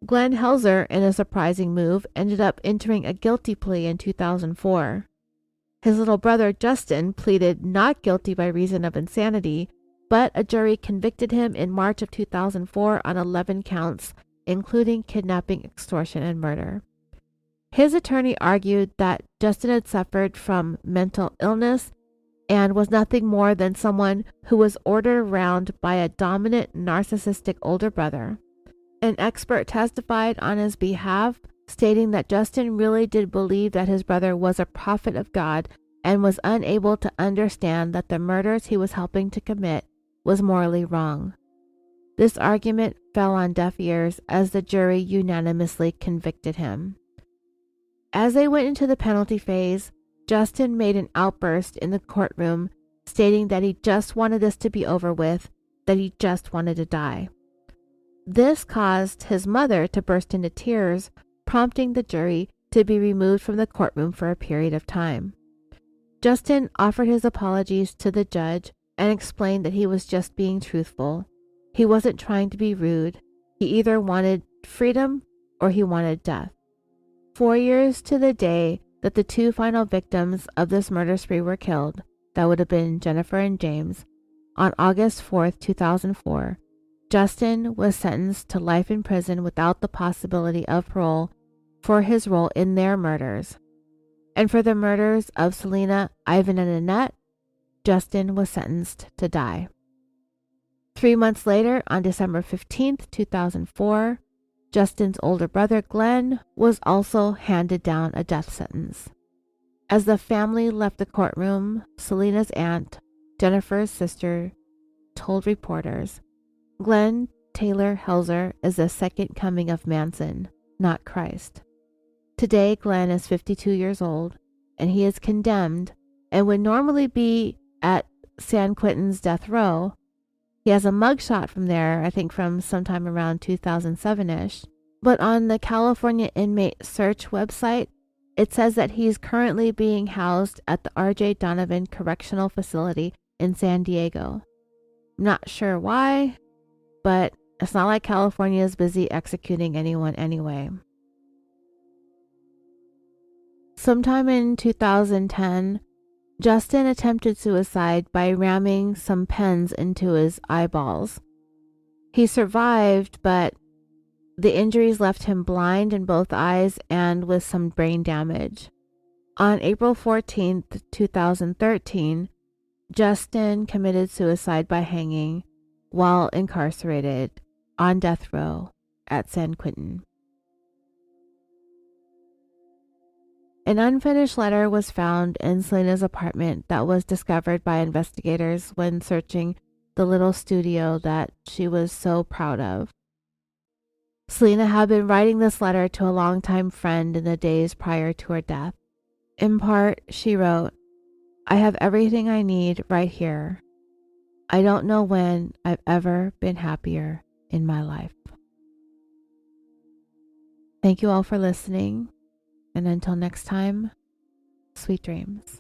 Glenn Helzer, in a surprising move, ended up entering a guilty plea in 2004. His little brother Justin pleaded not guilty by reason of insanity, but a jury convicted him in March of 2004 on 11 counts, including kidnapping, extortion, and murder. His attorney argued that Justin had suffered from mental illness and was nothing more than someone who was ordered around by a dominant, narcissistic older brother. An expert testified on his behalf, stating that Justin really did believe that his brother was a prophet of God and was unable to understand that the murders he was helping to commit was morally wrong. This argument fell on deaf ears as the jury unanimously convicted him. As they went into the penalty phase, Justin made an outburst in the courtroom, stating that he just wanted this to be over with, that he just wanted to die. This caused his mother to burst into tears, prompting the jury to be removed from the courtroom for a period of time. Justin offered his apologies to the judge and explained that he was just being truthful. He wasn't trying to be rude. He either wanted freedom or he wanted death. 4 years to the day that the 2 final victims of this murder spree were killed, that would have been Jennifer and James, on August 4th, 2004, Justin was sentenced to life in prison without the possibility of parole for his role in their murders. And for the murders of Selena, Ivan, and Annette, Justin was sentenced to die. 3 months later, on December 15th, 2004, Justin's older brother, Glenn, was also handed down a death sentence. As the family left the courtroom, Selena's aunt, Jennifer's sister, told reporters, "Glenn Taylor Helzer is the second coming of Manson, not Christ." Today, Glenn is 52 years old, and he is condemned and would normally be at San Quentin's death row. He has a mugshot from there, I think from sometime around 2007-ish. But on the California Inmate Search website, it says that he's currently being housed at the R.J. Donovan Correctional Facility in San Diego. I'm not sure why, but it's not like California is busy executing anyone anyway. Sometime in 2010, Justin attempted suicide by ramming some pens into his eyeballs. He survived, but the injuries left him blind in both eyes and with some brain damage. On April 14th, 2013, Justin committed suicide by hanging while incarcerated on death row at San Quentin. An unfinished letter was found in Selena's apartment that was discovered by investigators when searching the little studio that she was so proud of. Selena had been writing this letter to a longtime friend in the days prior to her death. In part, she wrote, "I have everything I need right here. I don't know when I've ever been happier in my life." Thank you all for listening. And until next time, sweet dreams.